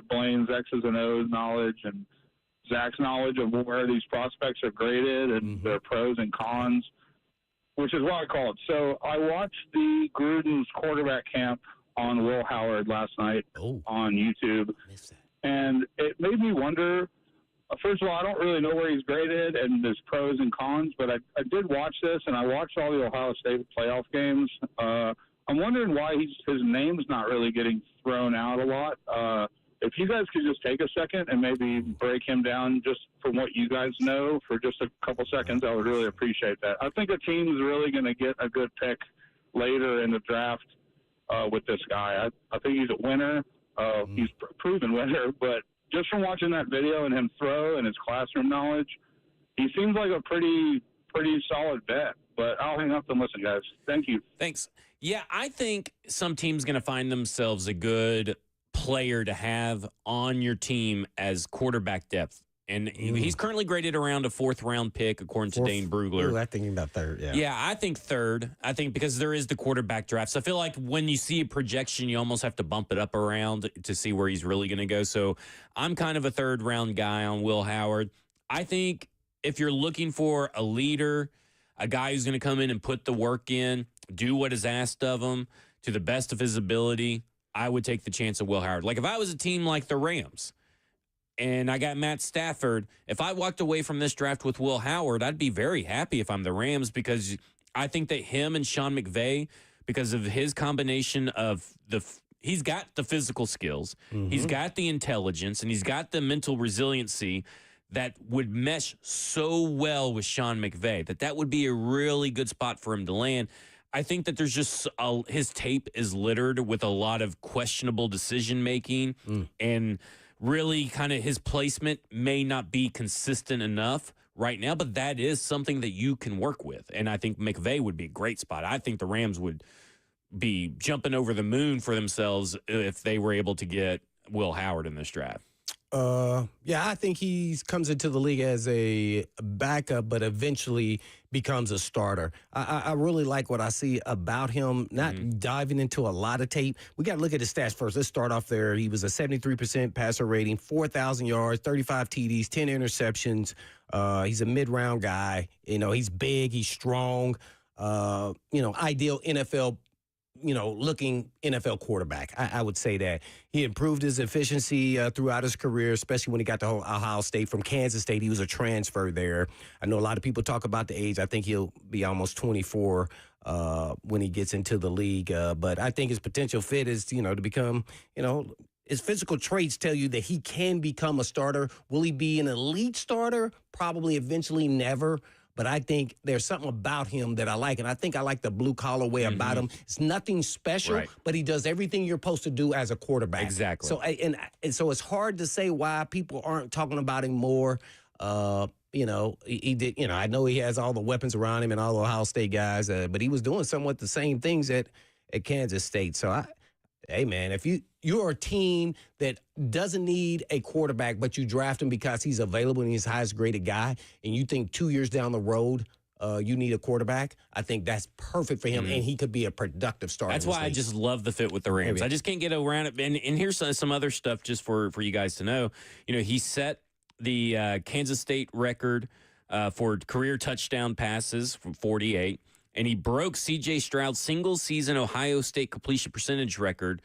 Blaine's X's and O's knowledge and Zach's knowledge of where these prospects are graded and their pros and cons, which is what I call it. So I watched the Gruden's quarterback camp on Will Howard last night on YouTube, and it made me wonder. First of all, I don't really know where he's graded and there's pros and cons, but I did watch this, and I watched all the Ohio State playoff games. I'm wondering why his name's not really getting thrown out a lot. If you guys could just take a second and maybe break him down just from what you guys know for just a couple seconds, I would really appreciate that. I think a team's really going to get a good pick later in the draft with this guy. I think he's a winner. He's a proven winner, but just from watching that video and him throw and his classroom knowledge, he seems like a pretty solid bet. But I'll hang up and listen, guys. Thank you. Thanks. Yeah, I think some team's going to find themselves a good player to have on your team as quarterback depth. And he's currently graded around a 4th-round pick, according to Dane Brugler. Ooh, I think about 3rd, yeah. Yeah, I think 3rd. I think because there is the quarterback draft. So I feel like when you see a projection, you almost have to bump it up around to see where he's really going to go. So I'm kind of a 3rd-round guy on Will Howard. I think if you're looking for a leader, a guy who's going to come in and put the work in, do what is asked of him to the best of his ability, I would take the chance of Will Howard. Like if I was a team like the Rams and I got Matt Stafford, if I walked away from this draft with Will Howard, I'd be very happy if I'm the Rams because I think that him and Sean McVay, because of his combination of he's got the physical skills, he's got the intelligence, and he's got the mental resiliency that would mesh so well with Sean McVay, that would be a really good spot for him to land. I think that there's just his tape is littered with a lot of questionable decision-making and really kind of his placement may not be consistent enough right now, but that is something that you can work with. And I think McVay would be a great spot. I think the Rams would be jumping over the moon for themselves if they were able to get Will Howard in this draft. Yeah, I think he comes into the league as a backup, but eventually becomes a starter. I really like what I see about him, not diving into a lot of tape. We got to look at his stats first. Let's start off there. He was a 73% passer rating, 4,000 yards, 35 TDs, 10 interceptions. He's a mid-round guy. He's big, he's strong, ideal NFL looking NFL quarterback. I would say that. He improved his efficiency throughout his career, especially when he got to Ohio State from Kansas State. He was a transfer there. I know a lot of people talk about the age. I think he'll be almost 24 when he gets into the league. But I think his potential fit is, to become, his physical traits tell you that he can become a starter. Will he be an elite starter? Probably eventually never. But I think there's something about him that I like, and I think I like the blue-collar way about him. It's nothing special, but he does everything you're supposed to do as a quarterback. Exactly. So, and so it's hard to say why people aren't talking about him more. He did. I know he has all the weapons around him and all the Ohio State guys, but he was doing somewhat the same things at Kansas State. So, hey, man, if you're a team that doesn't need a quarterback, but you draft him because he's available and he's the highest graded guy, and you think 2 years down the road you need a quarterback, I think that's perfect for him, and he could be a productive starter. That's why I just love the fit with the Rams. I just can't get around it. And here's some other stuff just for you guys to know. He set the Kansas State record for career touchdown passes from 48, and he broke C.J. Stroud's single-season Ohio State completion percentage record,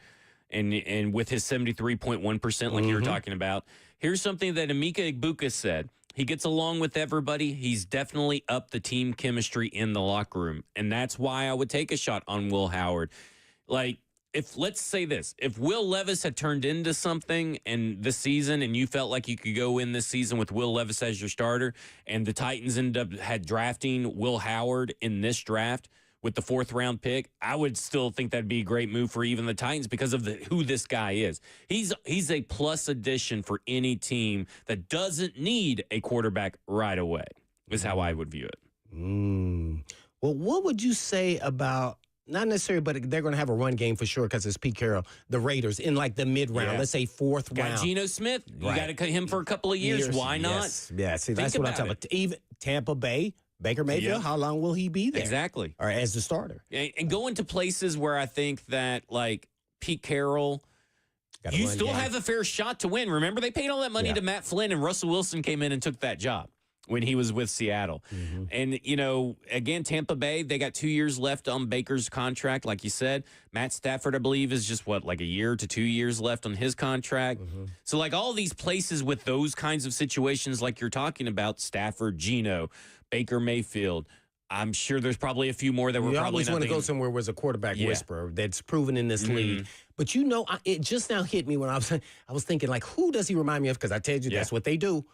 and with his 73.1%, like you were talking about. Here's something that Emeka Egbuka said. He gets along with everybody. He's definitely up the team chemistry in the locker room, and that's why I would take a shot on Will Howard. Let's say this, if Will Levis had turned into something in this season and you felt like you could go in this season with Will Levis as your starter, and the Titans had drafting Will Howard in this draft with the 4th round pick, I would still think that'd be a great move for even the Titans because of who this guy is. He's a plus addition for any team that doesn't need a quarterback right away, is how I would view it. Well, what would you say about, not necessarily, but they're going to have a run game for sure because it's Pete Carroll, the Raiders in like the mid-round, let's say 4th round. Got Geno Smith. You got to cut him for a couple of years. Why not? Yes. Yeah, see, that's what I'm talking about. Even Tampa Bay, Baker Mayfield, how long will he be there? Exactly. Or as the starter. And going to places where I think that, like Pete Carroll, you still have a fair shot to win. Remember, they paid all that money to Matt Flynn, and Russell Wilson came in and took that job when he was with Seattle. And, again, Tampa Bay, they got 2 years left on Baker's contract, like you said. Matt Stafford, I believe, is just, like a year to 2 years left on his contract. So, like, all these places with those kinds of situations like you're talking about, Stafford, Geno, Baker Mayfield, I'm sure there's probably a few more that we're probably not always want to go somewhere where there's a quarterback whisperer that's proven in this league. But it just now hit me when I was thinking, like, who does he remind me of? Because I told you that's what they do.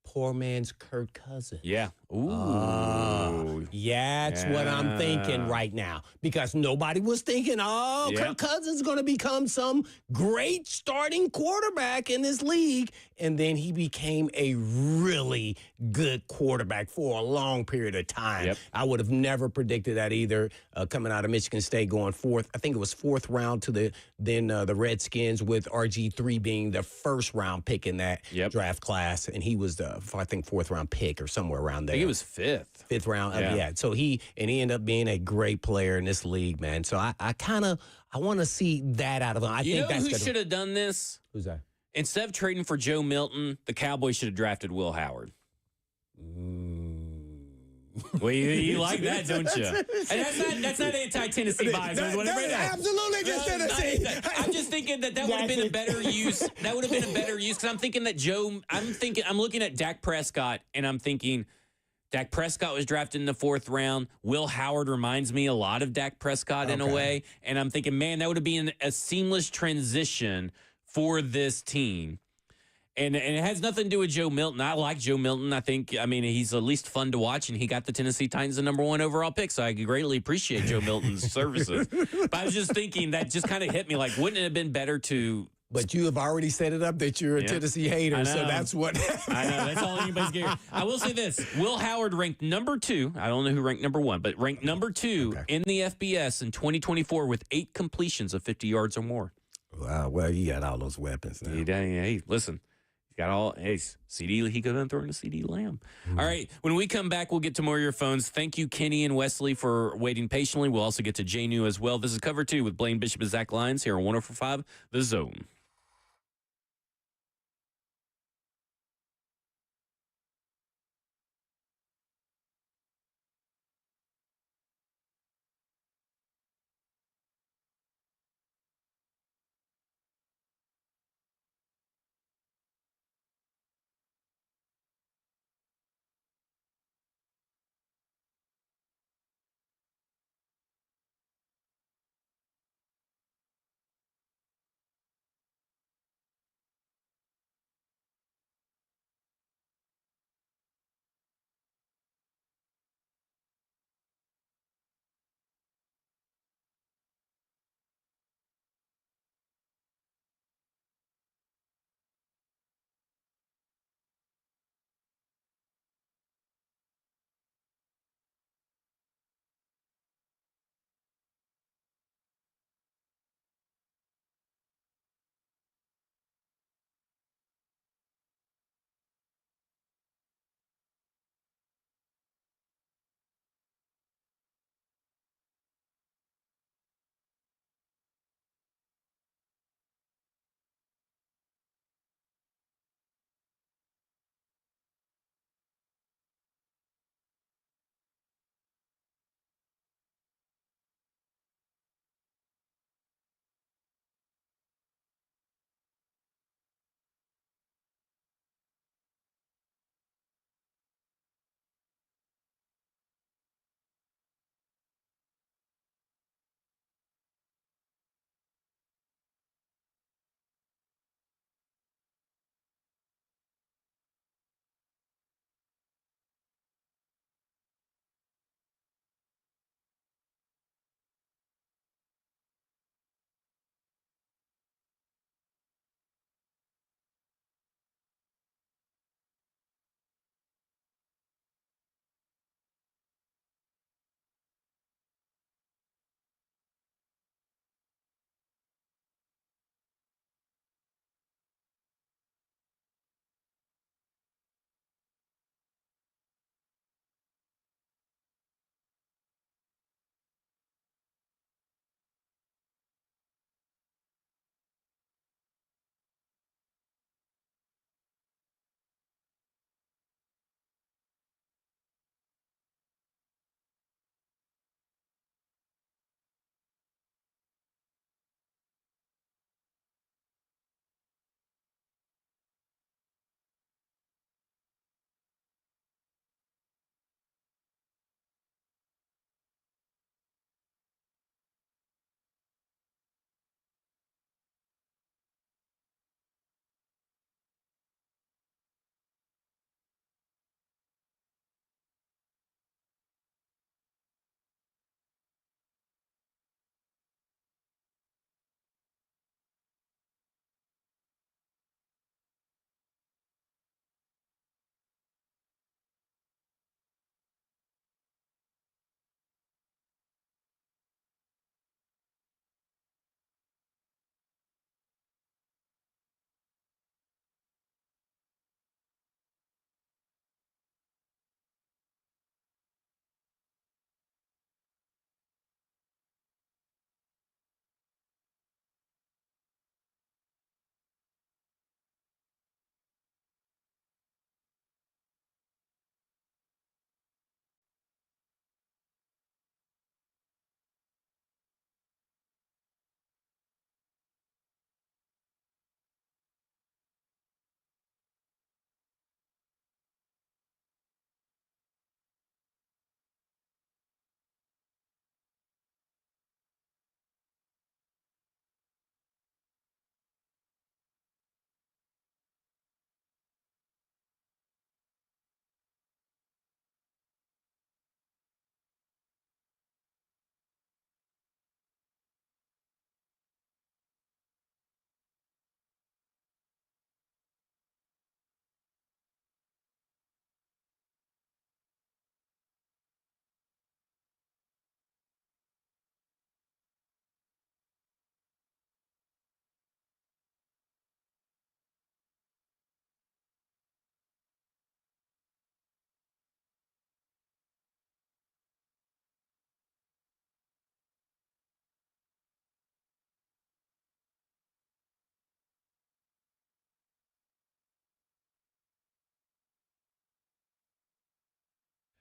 Poor man's Kirk Cousins. Yeah. Ooh. That's what I'm thinking right now. Because nobody was thinking, Kirk Cousins is going to become some great starting quarterback in this league. And then he became a really good quarterback for a long period of time. I would have never predicted that either, coming out of Michigan State, going 4th. I think it was 4th round to the Redskins, with RG3 being the 1st round pick in that draft class. And he was the, I think, 4th round pick or somewhere around there. I think it was 5th. 5th round. So he ended up being a great player in this league, man. So I want to see that out of him. I think that's who should have done this? Who's that? Instead of trading for Joe Milton, the Cowboys should have drafted Will Howard. Well, you like that, don't you? And that's not anti-Tennessee bias. That's absolutely just Tennessee. I'm just thinking that would have been a better use. That would have been a better use, because I'm thinking that I'm looking at Dak Prescott, and I'm thinking Dak Prescott was drafted in the 4th round. Will Howard reminds me a lot of Dak Prescott in a way. And I'm thinking, man, that would have been a seamless transition for this team. And it has nothing to do with Joe Milton. I like Joe Milton. I mean, he's at least fun to watch, and he got the Tennessee Titans the number 1 overall pick, so I greatly appreciate Joe Milton's services. But I was just thinking, that just kind of hit me, like, wouldn't it have been better to... But you have already set it up that you're a Tennessee hater, so that's what... I know, that's all anybody's getting. I will say this. Will Howard ranked number 2. I don't know who ranked number 1, but ranked number 2 in the FBS in 2024 with 8 completions of 50 yards or more. Wow, well, you got all those weapons now. Hey, listen. Got all, CD, he could have thrown a CD Lamb. All right, when we come back, we'll get to more of your phones. Thank you, Kenny and Wesley, for waiting patiently. We'll also get to J-New as well. This is Cover 2 with Blaine Bishop and Zach Lyons here on 104.5 The Zone.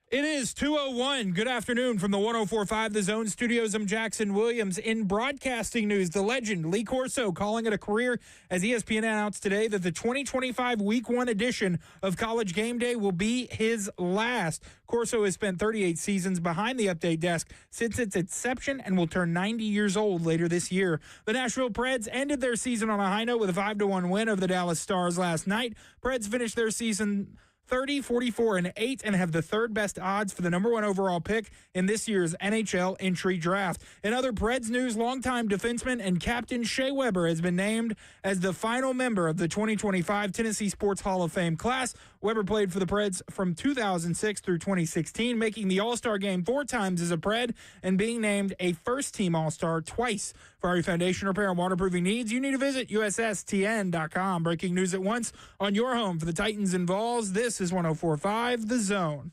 It is 2:01. Good afternoon from the 104.5 The Zone Studios. I'm Jackson Williams. In broadcasting news, the legend Lee Corso calling it a career as ESPN announced today that the 2025 Week 1 edition of College Game Day will be his last. Corso has spent 38 seasons behind the update desk since its inception and will turn 90 years old later this year. The Nashville Preds ended their season on a high note with a 5-1 win over the Dallas Stars last night. Preds finished their season 30, 44, and 8, and have the third best odds for the number 1 overall pick in this year's NHL entry draft. In other Preds news, longtime defenseman and captain Shea Weber has been named as the final member of the 2025 Tennessee Sports Hall of Fame class. Weber played for the Preds from 2006 through 2016, making the All-Star game 4 times as a Pred and being named a first-team All-Star twice. For all your foundation repair and waterproofing needs, you need to visit USSTN.com. Breaking news at once on your home for the Titans and Vols. This is 104.5 The Zone.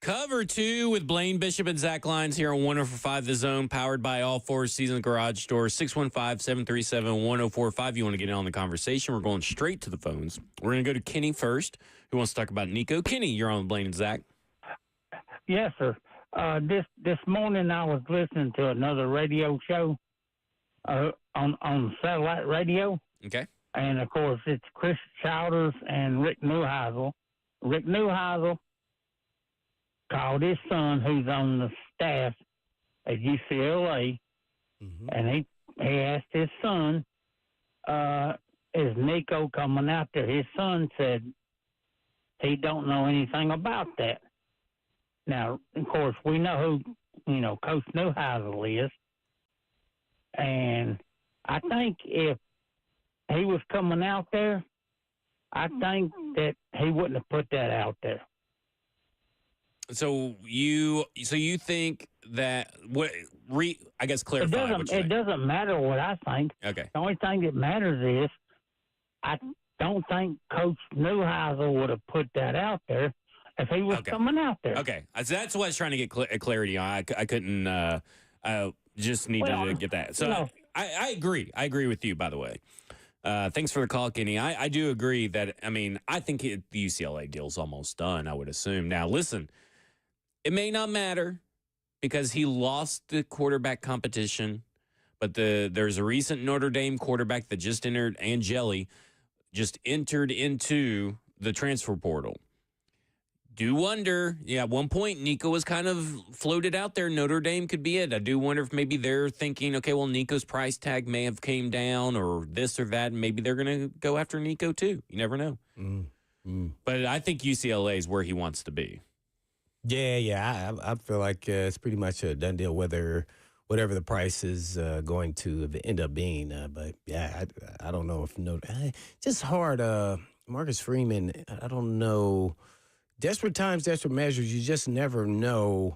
Cover 2 with Blaine Bishop and Zach Lyons here on 104.5 The Zone, powered by All Four Seasons Garage Store, 615-737-1045. You want to get in on the conversation, we're going straight to the phones. We're going to go to Kenny first, who wants to talk about Nico. Kenny, you're on with Blaine and Zach. Yes, sir. This morning I was listening to another radio show on satellite radio. Okay. And, of course, it's Chris Childers and Rick Neuheisel. Rick Neuheisel called his son, who's on the staff at UCLA, and he asked his son, is Nico coming out there? His son said he don't know anything about that. Now, of course, we know who, Coach Neuheisel is, and I think if he was coming out there, I think that he wouldn't have put that out there. So you think that I guess clarify. It doesn't matter what I think. Okay. The only thing that matters is I don't think Coach Neuheisel would have put that out there if he was coming out there. Okay, so that's what I was trying to get clarity on. I couldn't. I just needed to get that. So I agree. I agree with you. By the way. Thanks for the call, Kenny. I do agree that. I think the UCLA deal's almost done. I would assume. Now, listen. It may not matter because he lost the quarterback competition, but there's a recent Notre Dame quarterback that just entered, Angeli, just entered into the transfer portal. Do wonder, at one point, Nico was kind of floated out there. Notre Dame could be it. I do wonder if maybe they're thinking, okay, well, Nico's price tag may have came down or this or that, and maybe they're going to go after Nico too. You never know. But I think UCLA is where he wants to be. Yeah. I feel like it's pretty much a done deal, whatever the price is going to end up being. But yeah, I don't know if just hard. Marcus Freeman, I don't know. Desperate times, desperate measures. You just never know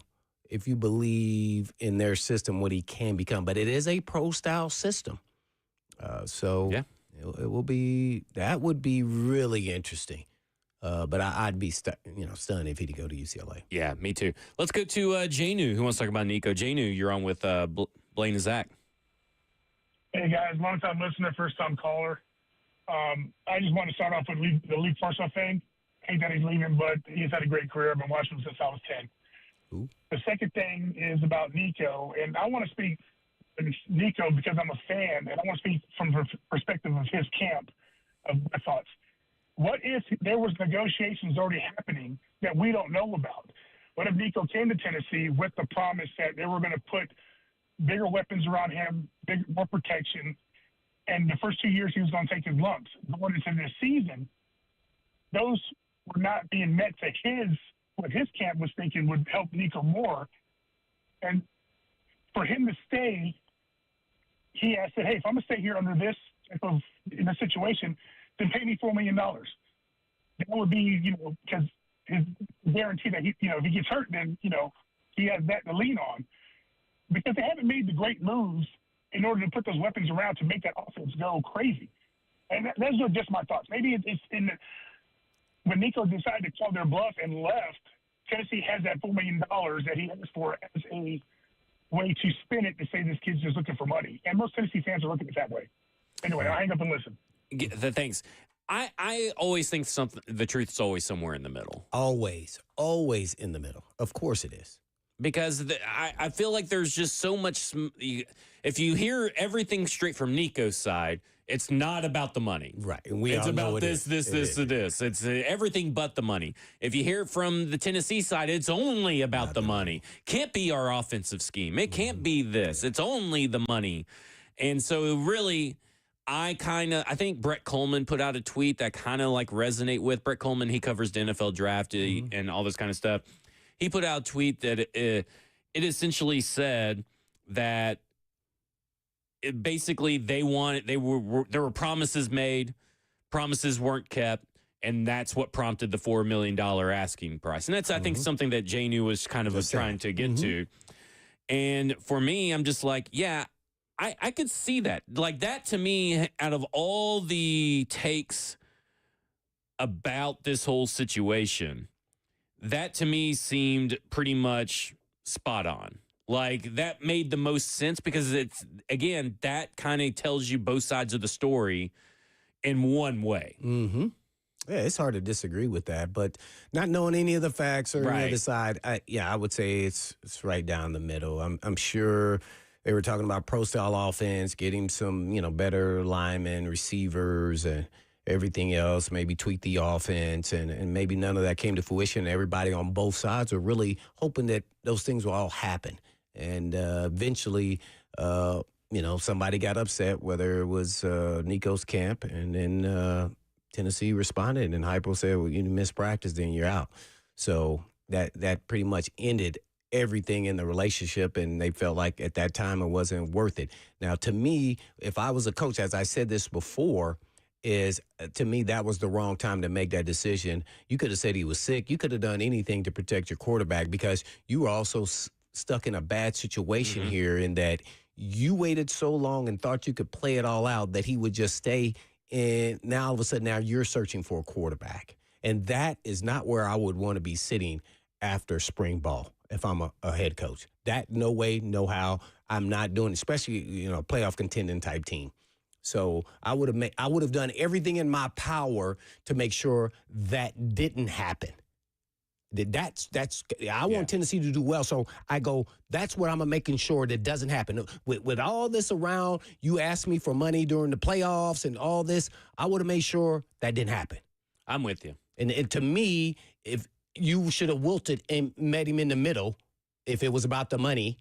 if you believe in their system what he can become. But it is a pro style system, so yeah, it will be. That would be really interesting. But I'd be stunned if he'd go to UCLA. Yeah, me too. Let's go to Janu, who wants to talk about Nico. Janu, you're on with Blaine and Zach. Hey, guys. Long-time listener, first-time caller. I just want to start off with the Lee Corso thing. Hate that he's leaving, but he's had a great career. I've been watching him since I was 10. Ooh. The second thing is about Nico, and I want to speak Nico because I'm a fan, and I want to speak from the perspective of his camp, of my thoughts. What if there was negotiations already happening that we don't know about? What if Nico came to Tennessee with the promise that they were going to put bigger weapons around him, more protection, and the first 2 years he was going to take his lumps? Going into this season, those were not being met to what his camp was thinking would help Nico more. And for him to stay, he asked, hey, if I'm going to stay here under this type of in a situation, then pay me $4 million. That would be, because his guarantee that if he gets hurt, then, he has that to lean on. because they haven't made the great moves in order to put those weapons around to make that offense go crazy. And those are just my thoughts. Maybe it's when Nico decided to call their bluff and left, Tennessee has that $4 million that he asked for as a way to spin it to say this kid's just looking for money. And most Tennessee fans are looking at it that way. Anyway, I'll hang up and listen. Thanks. I always think the truth is always somewhere in the middle. Always in the middle. Of course it is. Because I feel like there's just so much. If you hear everything straight from Nico's side, it's not about the money. Right. It's about this. It's everything but the money. If you hear it from the Tennessee side, it's only about the money. Can't be our offensive scheme. It can't be this. It's only the money. And so really, I think Brett Coleman put out a tweet that kind of like resonate with Brett Coleman. He covers the NFL draft and all this kind of stuff. He put out a tweet that it essentially said that basically there were promises made, promises weren't kept, and that's what prompted the $4 million asking price. And that's, I think, something that Janu was kind of trying to get to. And for me, I'm just like, yeah, I could see that. Like that to me, out of all the takes about this whole situation, that to me seemed pretty much spot on. Like that made the most sense because it's, again, that kind of tells you both sides of the story in one way. Mm-hmm. Yeah, it's hard to disagree with that, but not knowing any of the facts or any other side, I would say it's right down the middle. I'm sure they were talking about pro-style offense, getting some, better linemen, receivers, and everything else, maybe tweak the offense, and maybe none of that came to fruition. Everybody on both sides were really hoping that those things will all happen. And eventually, somebody got upset, whether it was Nico's camp, and then Tennessee responded, and Hypo said, well, you missed practice, then you're out. So that pretty much ended everything in the relationship, and they felt like at that time it wasn't worth it. Now, to me, if I was a coach, as I said this before, to me, that was the wrong time to make that decision. You could have said he was sick. You could have done anything to protect your quarterback because you were also stuck in a bad situation here in that you waited so long and thought you could play it all out that he would just stay. And now all of a sudden, now you're searching for a quarterback. And that is not where I would want to be sitting after spring ball if I'm a head coach. That no way, no how. I'm not doing, especially, a playoff contending type team. So I would have done everything in my power to make sure that didn't happen. I want Tennessee to do well. So I go, that's what I'm making sure that doesn't happen. With all this around, you asked me for money during the playoffs and all this, I would have made sure that didn't happen. I'm with you. And to me, if you should have wilted and met him in the middle, if it was about the money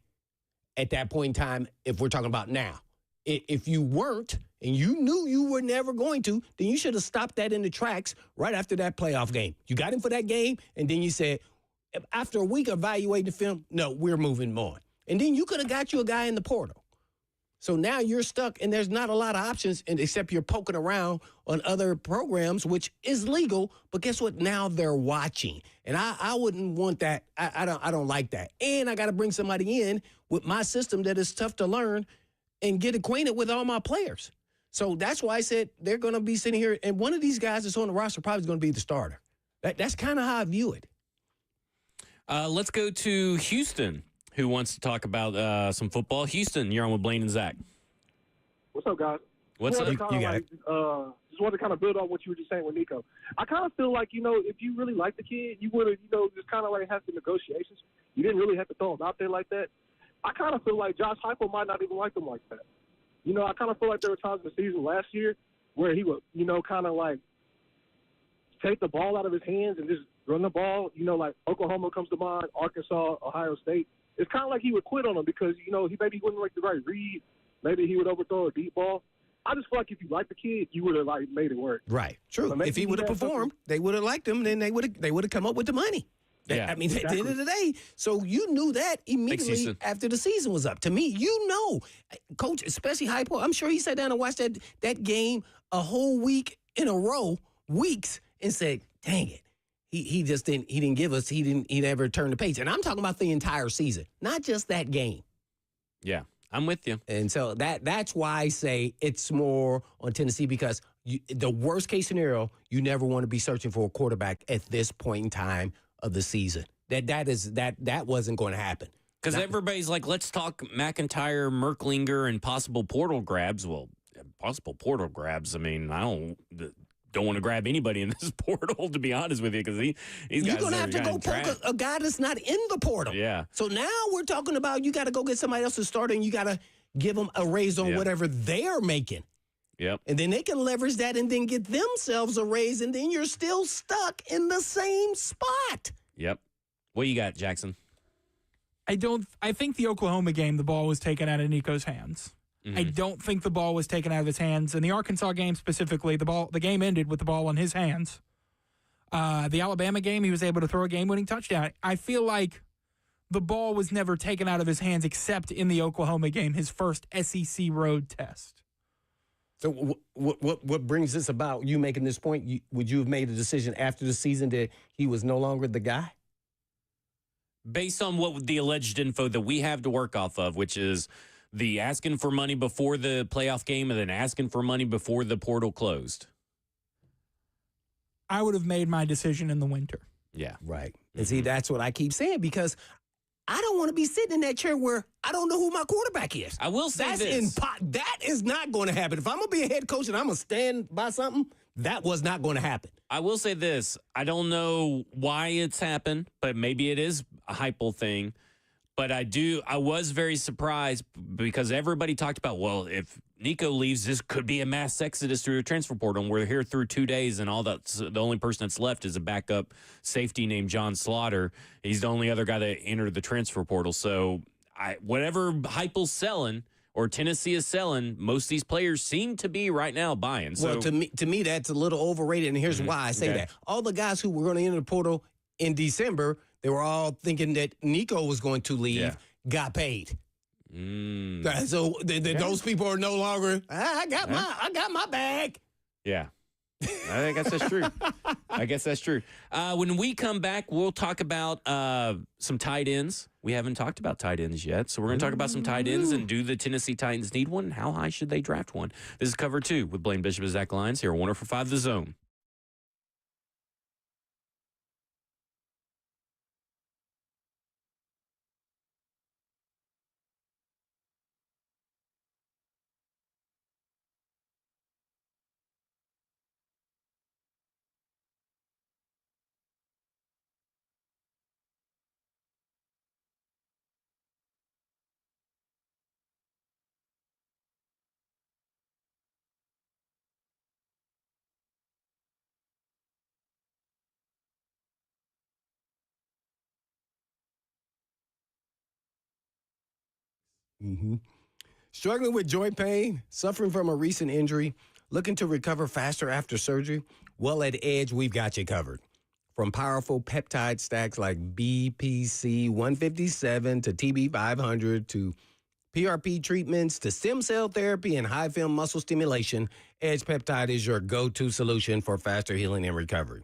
at that point in time, if we're talking about now. If you weren't and you knew you were never going to, then you should have stopped that in the tracks right after that playoff game. You got him for that game, and then you said, after a week evaluating the film, no, we're moving on. And then you could have got you a guy in the portal. So now you're stuck, and there's not a lot of options except you're poking around on other programs, which is legal. But guess what? Now they're watching, and I wouldn't want that. I don't like that. And I got to bring somebody in with my system that is tough to learn and get acquainted with all my players. So that's why I said they're going to be sitting here, and one of these guys that's on the roster probably is going to be the starter. That's kind of how I view it. Let's go to Houston, who wants to talk about some football. Houston, you're on with Blaine and Zach. What's up, guys? What's up? You got it. Just wanted to kind of build on what you were just saying with Nico. I kind of feel like, if you really like the kid, you would have, just kind of like have the negotiations. You didn't really have to throw him out there like that. I kind of feel like Josh Heupel might not even like them like that. I kind of feel like there were times in the season last year where he would, kind of like take the ball out of his hands and just run the ball. Like Oklahoma comes to mind, Arkansas, Ohio State. It's kind of like he would quit on them because, he maybe wouldn't like the right read. Maybe he would overthrow a deep ball. I just feel like if you like the kid, you would have like made it work. Right. True. If he would have performed, they would have liked him. Then they would have come up with the money. Yeah, I mean, exactly. At the end of the day, so you knew that immediately after the season was up. To me, Coach, especially Hypo, I'm sure he sat down and watched that game a whole week in a row, weeks, and said, dang it. He didn't give us, he never turned the page. And I'm talking about the entire season, not just that game. Yeah, I'm with you. And so that's why I say it's more on Tennessee because the worst case scenario, you never want to be searching for a quarterback at this point in time of the season. That wasn't going to happen. Because everybody's like, let's talk McIntyre, Merklinger, and possible portal grabs. Well, possible portal grabs. I mean, I don't want to grab anybody in this portal, to be honest with you, because these guys you're going to have to go poke a guy that's not in the portal. Yeah. So now we're talking about you got to go get somebody else to start, and you got to give them a raise on whatever they're making. Yep. And then they can leverage that and then get themselves a raise, and then you're still stuck in the same spot. Yep. What you got, Jackson? I think the Oklahoma game, the ball was taken out of Nico's hands. Mm-hmm. I don't think the ball was taken out of his hands. In the Arkansas game specifically, the game ended with the ball in his hands. The Alabama game, he was able to throw a game-winning touchdown. I feel like the ball was never taken out of his hands except in the Oklahoma game, his first SEC road test. So what brings this about? You making this point? Would you have made a decision after the season that he was no longer the guy? Based on what the alleged info that we have to work off of, which is the asking for money before the playoff game and then asking for money before the portal closed. I would have made my decision in the winter. Yeah. Right. And see, that's what I keep saying because I don't want to be sitting in that chair where I don't know who my quarterback is. I will say this. That is not going to happen. If I'm going to be a head coach and I'm going to stand by something, that was not going to happen. I will say this. I don't know why it's happened, but maybe it is a hypo thing. But I was very surprised because everybody talked about, well, if Nico leaves, this could be a mass exodus through the transfer portal. And we're here through 2 days, and the only person that's left is a backup safety named John Slaughter. He's the only other guy that entered the transfer portal. So whatever Heupel's selling or Tennessee is selling, most of these players seem to be right now buying. So, well, to me, that's a little overrated, and here's why I say that. All the guys who were going to enter the portal in December, they were all thinking that Nico was going to leave, got paid. So those people are no longer, I got my bag. Yeah. I guess that's true. I guess that's true. When we come back, we'll talk about some tight ends. We haven't talked about tight ends yet, so we're going to talk about some tight ends and do the Tennessee Titans need one? How high should they draft one? This is Cover 2 with Blaine Bishop and Zach Lyons here on 104.5 The Zone. Mm-hmm. Struggling with joint pain, suffering from a recent injury, looking to recover faster after surgery? Well, at Edge, we've got you covered. From powerful peptide stacks like BPC 157 to TB 500 to PRP treatments to stem cell therapy and high film muscle stimulation, Edge Peptide is your go-to solution for faster healing and recovery.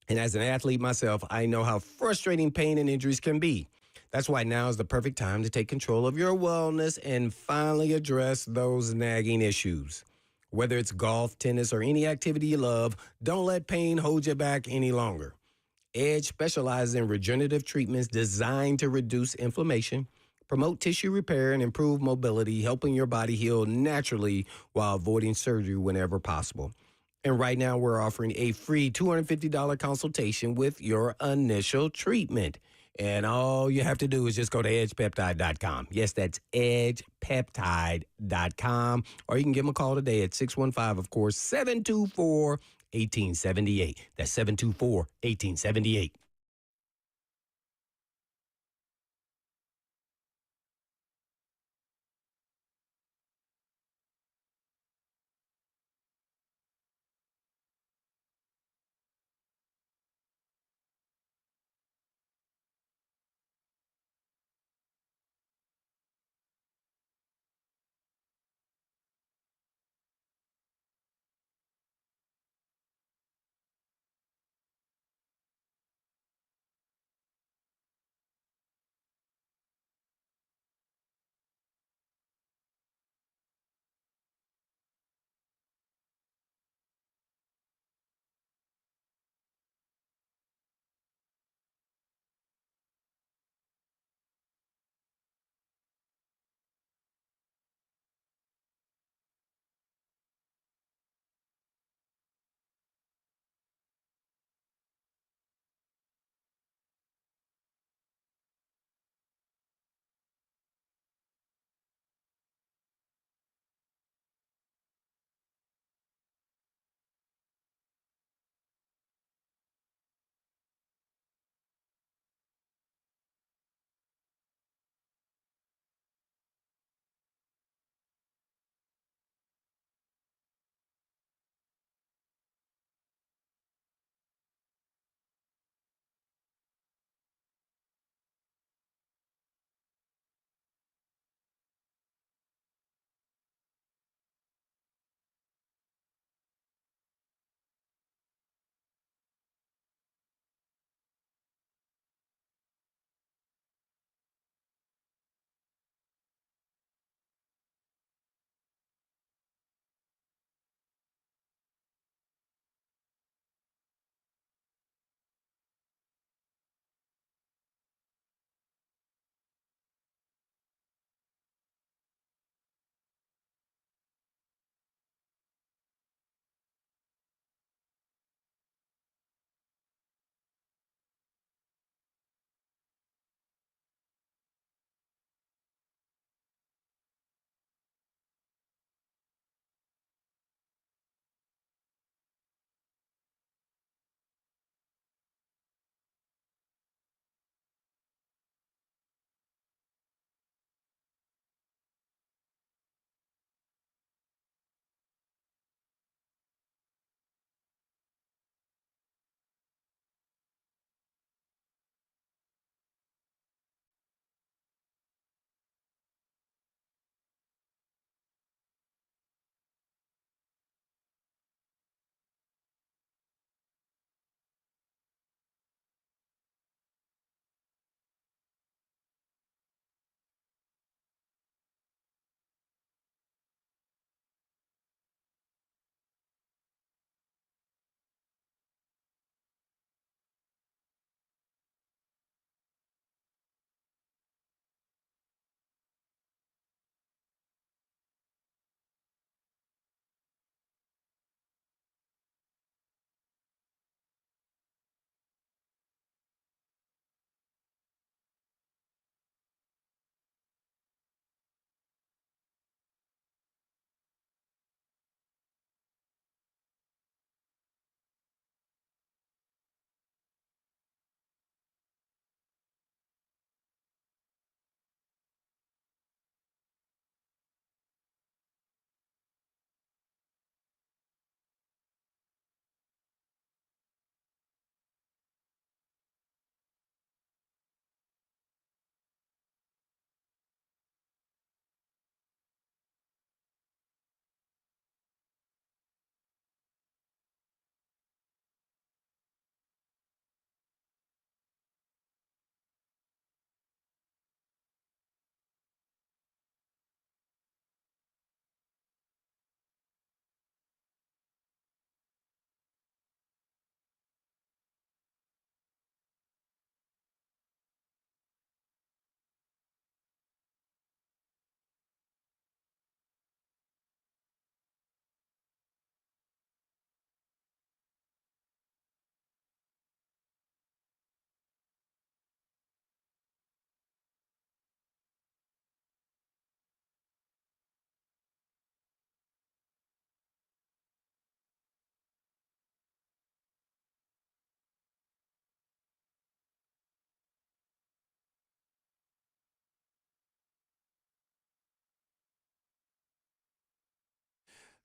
And as an athlete myself, I know how frustrating pain and injuries can be. That's why now is the perfect time to take control of your wellness and finally address those nagging issues. Whether it's golf, tennis, or any activity you love, don't let pain hold you back any longer. Edge specializes in regenerative treatments designed to reduce inflammation, promote tissue repair, and improve mobility, helping your body heal naturally while avoiding surgery whenever possible. And right now, we're offering a free $250 consultation with your initial treatment. And all you have to do is just go to edgepeptide.com. Yes, that's edgepeptide.com. Or you can give them a call today at 615, of course, 724-1878. That's 724-1878.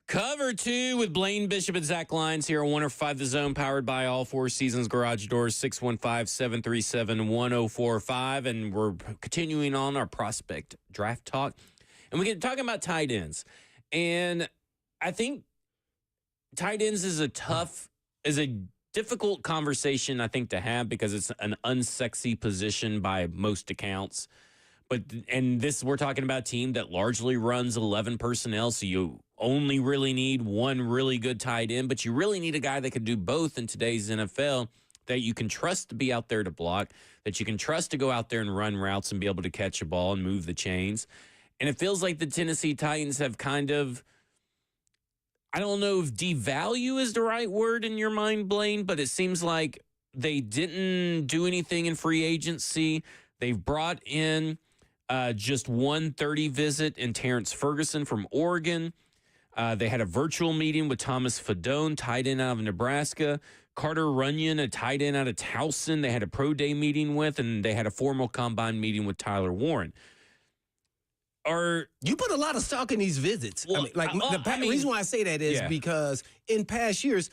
Cover 2 with Blaine Bishop and Zach Lyons here on 105 The Zone, powered by All Four Seasons Garage Doors, 615-737-1045. And we're continuing on our prospect draft talk. And we get talking about tight ends. And I think tight ends is a difficult conversation, I think, to have because it's an unsexy position by most accounts. We're talking about a team that largely runs 11 personnel, so you only really need one really good tight end, but you really need a guy that can do both in today's NFL, that you can trust to be out there to block, that you can trust to go out there and run routes and be able to catch a ball and move the chains. And it feels like the Tennessee Titans have kind of, I don't know if devalue is the right word in your mind, Blaine, but it seems like they didn't do anything in free agency. They've brought in just 130 visit in Terrence Ferguson from Oregon. They had a virtual meeting with Thomas Fadone, tight end out of Nebraska. Carter Runyon, a tight end out of Towson, they had a pro day meeting with, and they had a formal combine meeting with Tyler Warren. You put a lot of stock in these visits. Well, the reason why I say that is because in past years,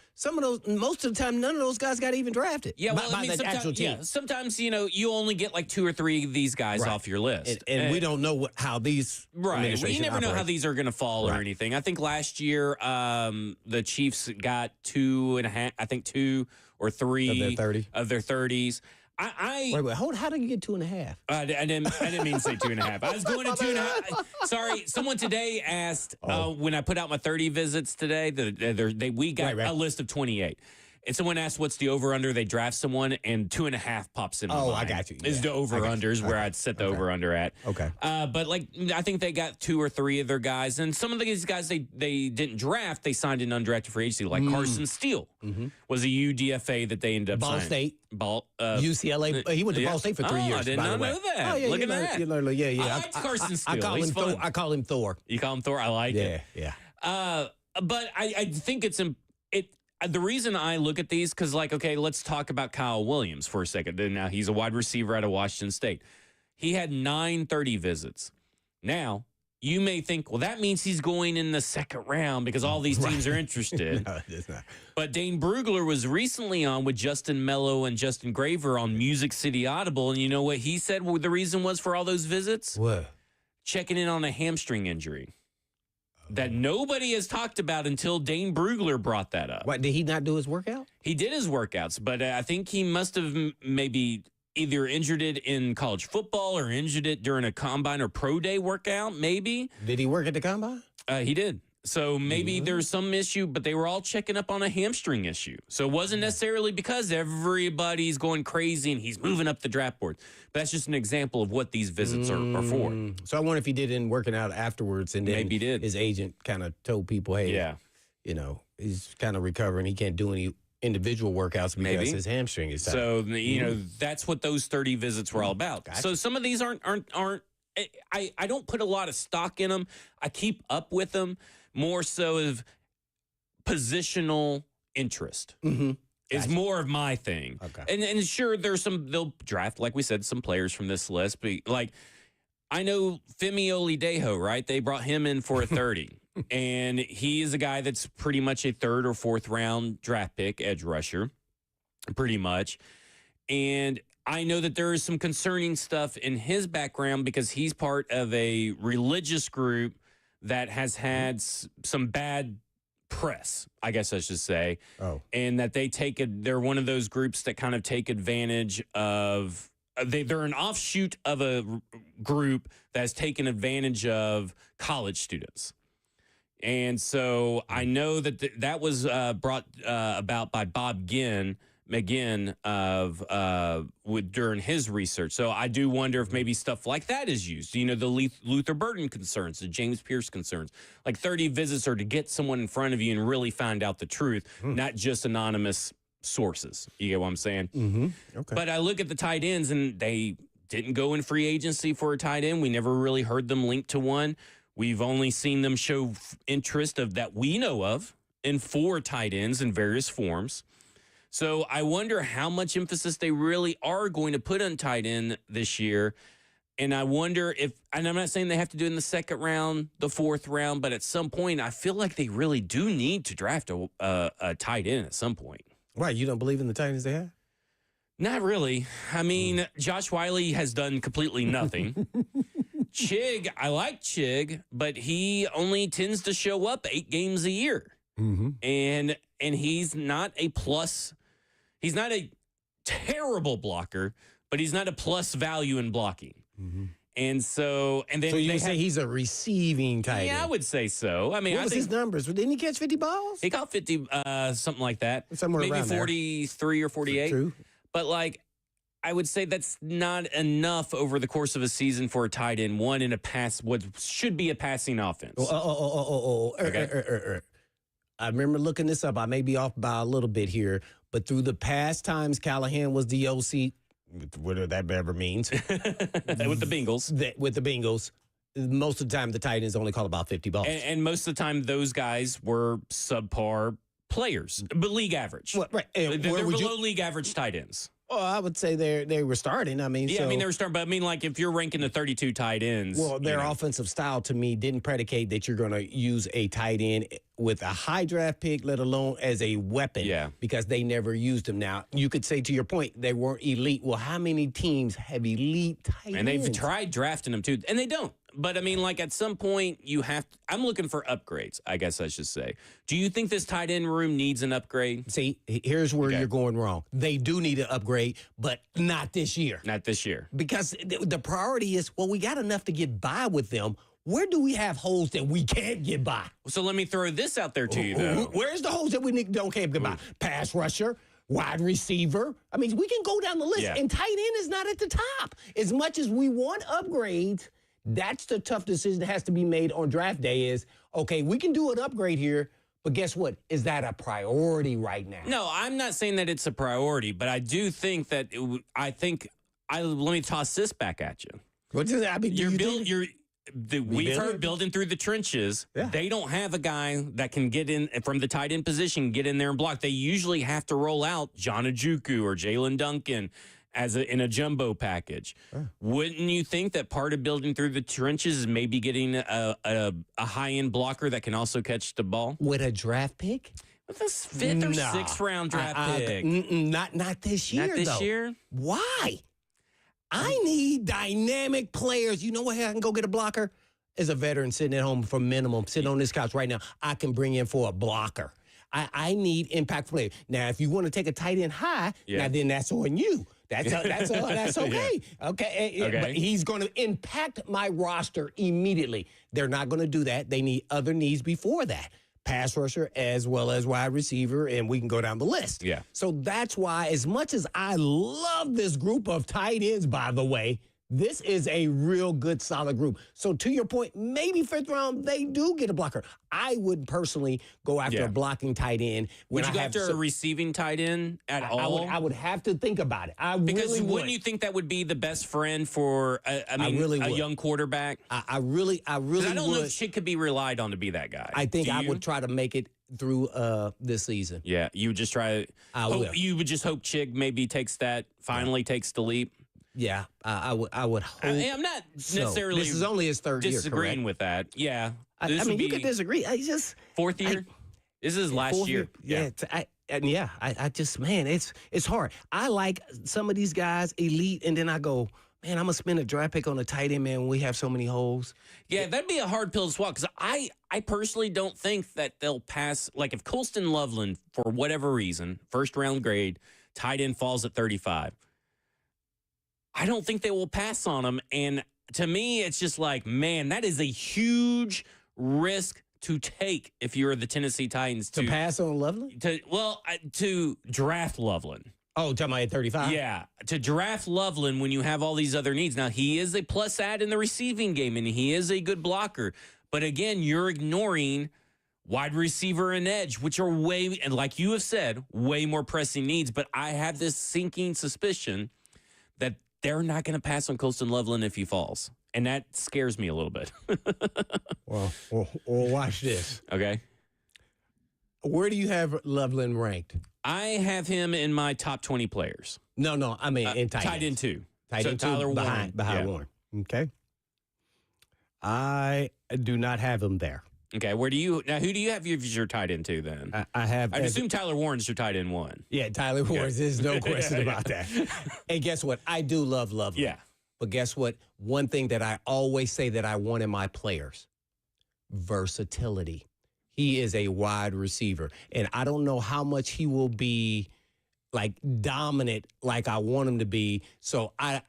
most of the time, none of those guys got even drafted. Yeah, well, by the actual team. Yeah, sometimes you only get like 2 or 3 of these guys off your list, and we don't know how these We never know how these are going to fall or anything. I think last year the Chiefs got 2.5, I think 2 or 3 of their 30s. Wait, hold on. How did you get 2.5? I didn't mean to say 2.5. I was going to 2.5. Sorry, someone today asked when I put out my 30 visits today. We got a list of 28. And someone asked, what's the over-under? They draft someone, and 2.5 pops in my mind. I got you. Is the over-unders where I'd set the over-under at. Okay. But, I think they got 2 or 3 of their guys. And some of these guys they didn't draft. They signed an undrafted free agency, like Carson Steele was a UDFA that they ended up signing. State. UCLA. He went to Ball State for 3 years, I did not know that. Look at that. I like Carson Steele. I call him Thor. You call him Thor? I like it. Yeah. But I think the reason I look at these, because, let's talk about Kyle Williams for a second. Now, he's a wide receiver out of Washington State. He had 930 visits. Now, you may think, well, that means he's going in the second round because all these teams are interested. No, it is not. But Dane Brugler was recently on with Justin Mello and Justin Graver on Music City Audible, and you know what he said the reason was for all those visits? What? Checking in on a hamstring injury that nobody has talked about until Dane Brugler brought that up. What, did he not do his workout? He did his workouts, but I think he must have maybe either injured it in college football or injured it during a combine or pro day workout, maybe. Did he work at the combine? He did. So maybe there's some issue, but they were all checking up on a hamstring issue. So it wasn't necessarily because everybody's going crazy and he's moving up the draft board. But that's just an example of what these visits are for. So I wonder if he did in working out afterwards, and then maybe he did. His agent kind of told people, hey, he's kind of recovering. He can't do any individual workouts because his hamstring is tight. So, that's what those 30 visits were all about. Gotcha. So some of these aren't I don't put a lot of stock in them. I keep up with them more so of positional interest. Is more of my thing. Okay. And sure, they'll draft, like we said, some players from this list. But I know Femi Olidejo, right? They brought him in for a 30. And he is a guy that's pretty much a 3rd or 4th round draft pick, edge rusher, pretty much. And I know that there is some concerning stuff in his background because he's part of a religious group that has had some bad press, I guess I should say. And that they're one of those groups that kind of take advantage of, they're an offshoot of a group that's taken advantage of college students. And so I know that that was brought about by Bob McGinn during his research. So I do wonder if maybe stuff like that is used. The Luther Burden concerns, the James Pierce concerns. 30 visits are to get someone in front of you and really find out the truth, not just anonymous sources. You get what I'm saying? Okay. But I look at the tight ends, and they didn't go in free agency for a tight end. We never really heard them linked to one. We've only seen them show interest that we know of in 4 tight ends in various forms. So I wonder how much emphasis they really are going to put on tight end this year. And I wonder if, and I'm not saying they have to do it in the second round, the fourth round, but at some point, I feel like they really do need to draft a tight end at some point. Why, you don't believe in the Titans they have? Not really. I mean, Josh Wiley has done completely nothing. Chig, I like Chig, but he only tends to show up 8 games a year. Mm-hmm. And he's not a plus. He's not a terrible blocker, but he's not a plus value in blocking. Mm-hmm. And so, and then so you say he's a receiving tight end? Yeah, I would say so. I mean, what was his numbers? Didn't he catch 50 balls? He caught 50, something like that. Somewhere maybe around 43 there. or 48. True. But like, I would say that's not enough over the course of a season for a tight end. One in a pass, what should be a passing offense. Okay. I remember looking this up. I may be off by a little bit here, but through the past times Callahan was the OC, whatever that ever means, with the Bengals, most of the time the tight ends only call about 50 balls. And most of the time those guys were subpar players, but league average. Well, right. They're below league average tight ends. Oh, I would say they were starting. I mean, yeah, I mean they were starting, but I mean, like if you're ranking the 32 tight ends, well, their offensive style to me didn't predicate that you're going to use a tight end with a high draft pick, let alone as a weapon. Yeah, because they never used them. Now you could say to your point they weren't elite. Well, how many teams have elite tight ends? And they've tried drafting them too, and they don't. But I mean, like at some point you have to, I'm looking for upgrades, I guess I should say. Do you think this tight end room needs an upgrade? See, here's where you're going wrong. They do need an upgrade, but not this year. Not this year. Because the priority is, well, we got enough to get by with them. Where do we have holes that we can't get by? So let me throw this out there to you, though. Where's the holes that we can't get by? Pass rusher, wide receiver. I mean, we can go down the list, and tight end is not at the top. As much as we want upgrades, that's the tough decision that has to be made on draft day is, okay, we can do an upgrade here, but guess what? Is that a priority right now? No, I'm not saying that it's a priority, but I do think that let me toss this back at you. What does that mean? We've heard building through the trenches. Yeah. They don't have a guy that can get in from the tight end position, get in there and block. They usually have to roll out John Ojukwu or Jalen Duncan in a jumbo package. Wouldn't you think that part of building through the trenches is maybe getting a high-end blocker that can also catch the ball? With a draft pick? With a 5th or 6th round draft pick. Not this year, Not this year? Why? I need dynamic players. You know what? I can go get a blocker? As a veteran sitting at home for minimum, sitting on this couch right now, I can bring in for a blocker. I need impact players. Now, if you want to take a tight end high, now then that's on you. That's okay. Okay. But he's going to impact my roster immediately. They're not going to do that. They need other needs before that. Pass rusher as well as wide receiver, and we can go down the list. Yeah. So that's why, as much as I love this group of tight ends, by the way, this is a real good, solid group. So to your point, maybe 5th round, they do get a blocker. I would personally go after a blocking tight end. Would you go after a receiving tight end at all? I would have to think about it. Because wouldn't you think that would be the best friend for, a young quarterback? I really I don't know if Chick could be relied on to be that guy. I think I would try to make it through this season. Yeah, you would just try. You would just hope Chick maybe takes the leap. Yeah, I would hope. I'm not necessarily. This is only his 3rd year. Disagreeing with that. Yeah. I mean, you could disagree. I just 4th year. This is last year. Yeah. I just, man, it's hard. I like some of these guys elite, and then I go, man, I'm gonna spend a draft pick on a tight end, man. When we have so many holes. Yeah, that'd be a hard pill to swallow because I personally don't think that they'll pass. Like if Colston Loveland, for whatever reason, 1st round grade, tight end falls at 35. I don't think they will pass on him. And to me, it's just like, man, that is a huge risk to take if you're the Tennessee Titans. To pass on Loveland? To draft Loveland. Oh, talking about at 35? Yeah, to draft Loveland when you have all these other needs. Now, he is a plus add in the receiving game, and he is a good blocker. But again, you're ignoring wide receiver and edge, which are and like you have said, way more pressing needs. But I have this sinking suspicion that they're not going to pass on Colston Loveland if he falls. And that scares me a little bit. Well, watch this. Okay. Where do you have Loveland ranked? I have him in my top 20 players. No, I mean in tight end 2. Tight end 2 Tyler behind Warren. Warren. Okay. I do not have him there. Okay, who do you have as your tight end 2 then? I'd assume Tyler Warren's your tight end 1. Yeah, Tyler Warren. There's no question about that. And guess what? I do love Loveland. Yeah. But guess what? One thing that I always say that I want in my players, versatility. He is a wide receiver. And I don't know how much he will be like dominant like I want him to be. So I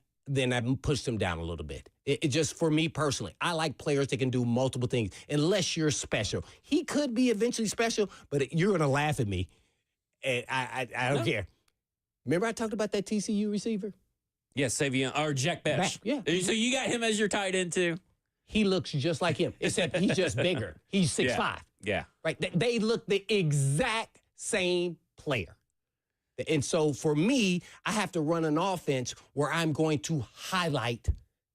pushed him down a little bit. It just, for me personally, I like players that can do multiple things unless you're special. He could be eventually special, but you're going to laugh at me. And I don't care. Remember I talked about that TCU receiver? Yes, Savion, or Jack Besh. Yeah. So you got him as your tight end too? He looks just like him, except he's just bigger. He's 6'5". Yeah. Right? They look the exact same player. And so for me, I have to run an offense where I'm going to highlight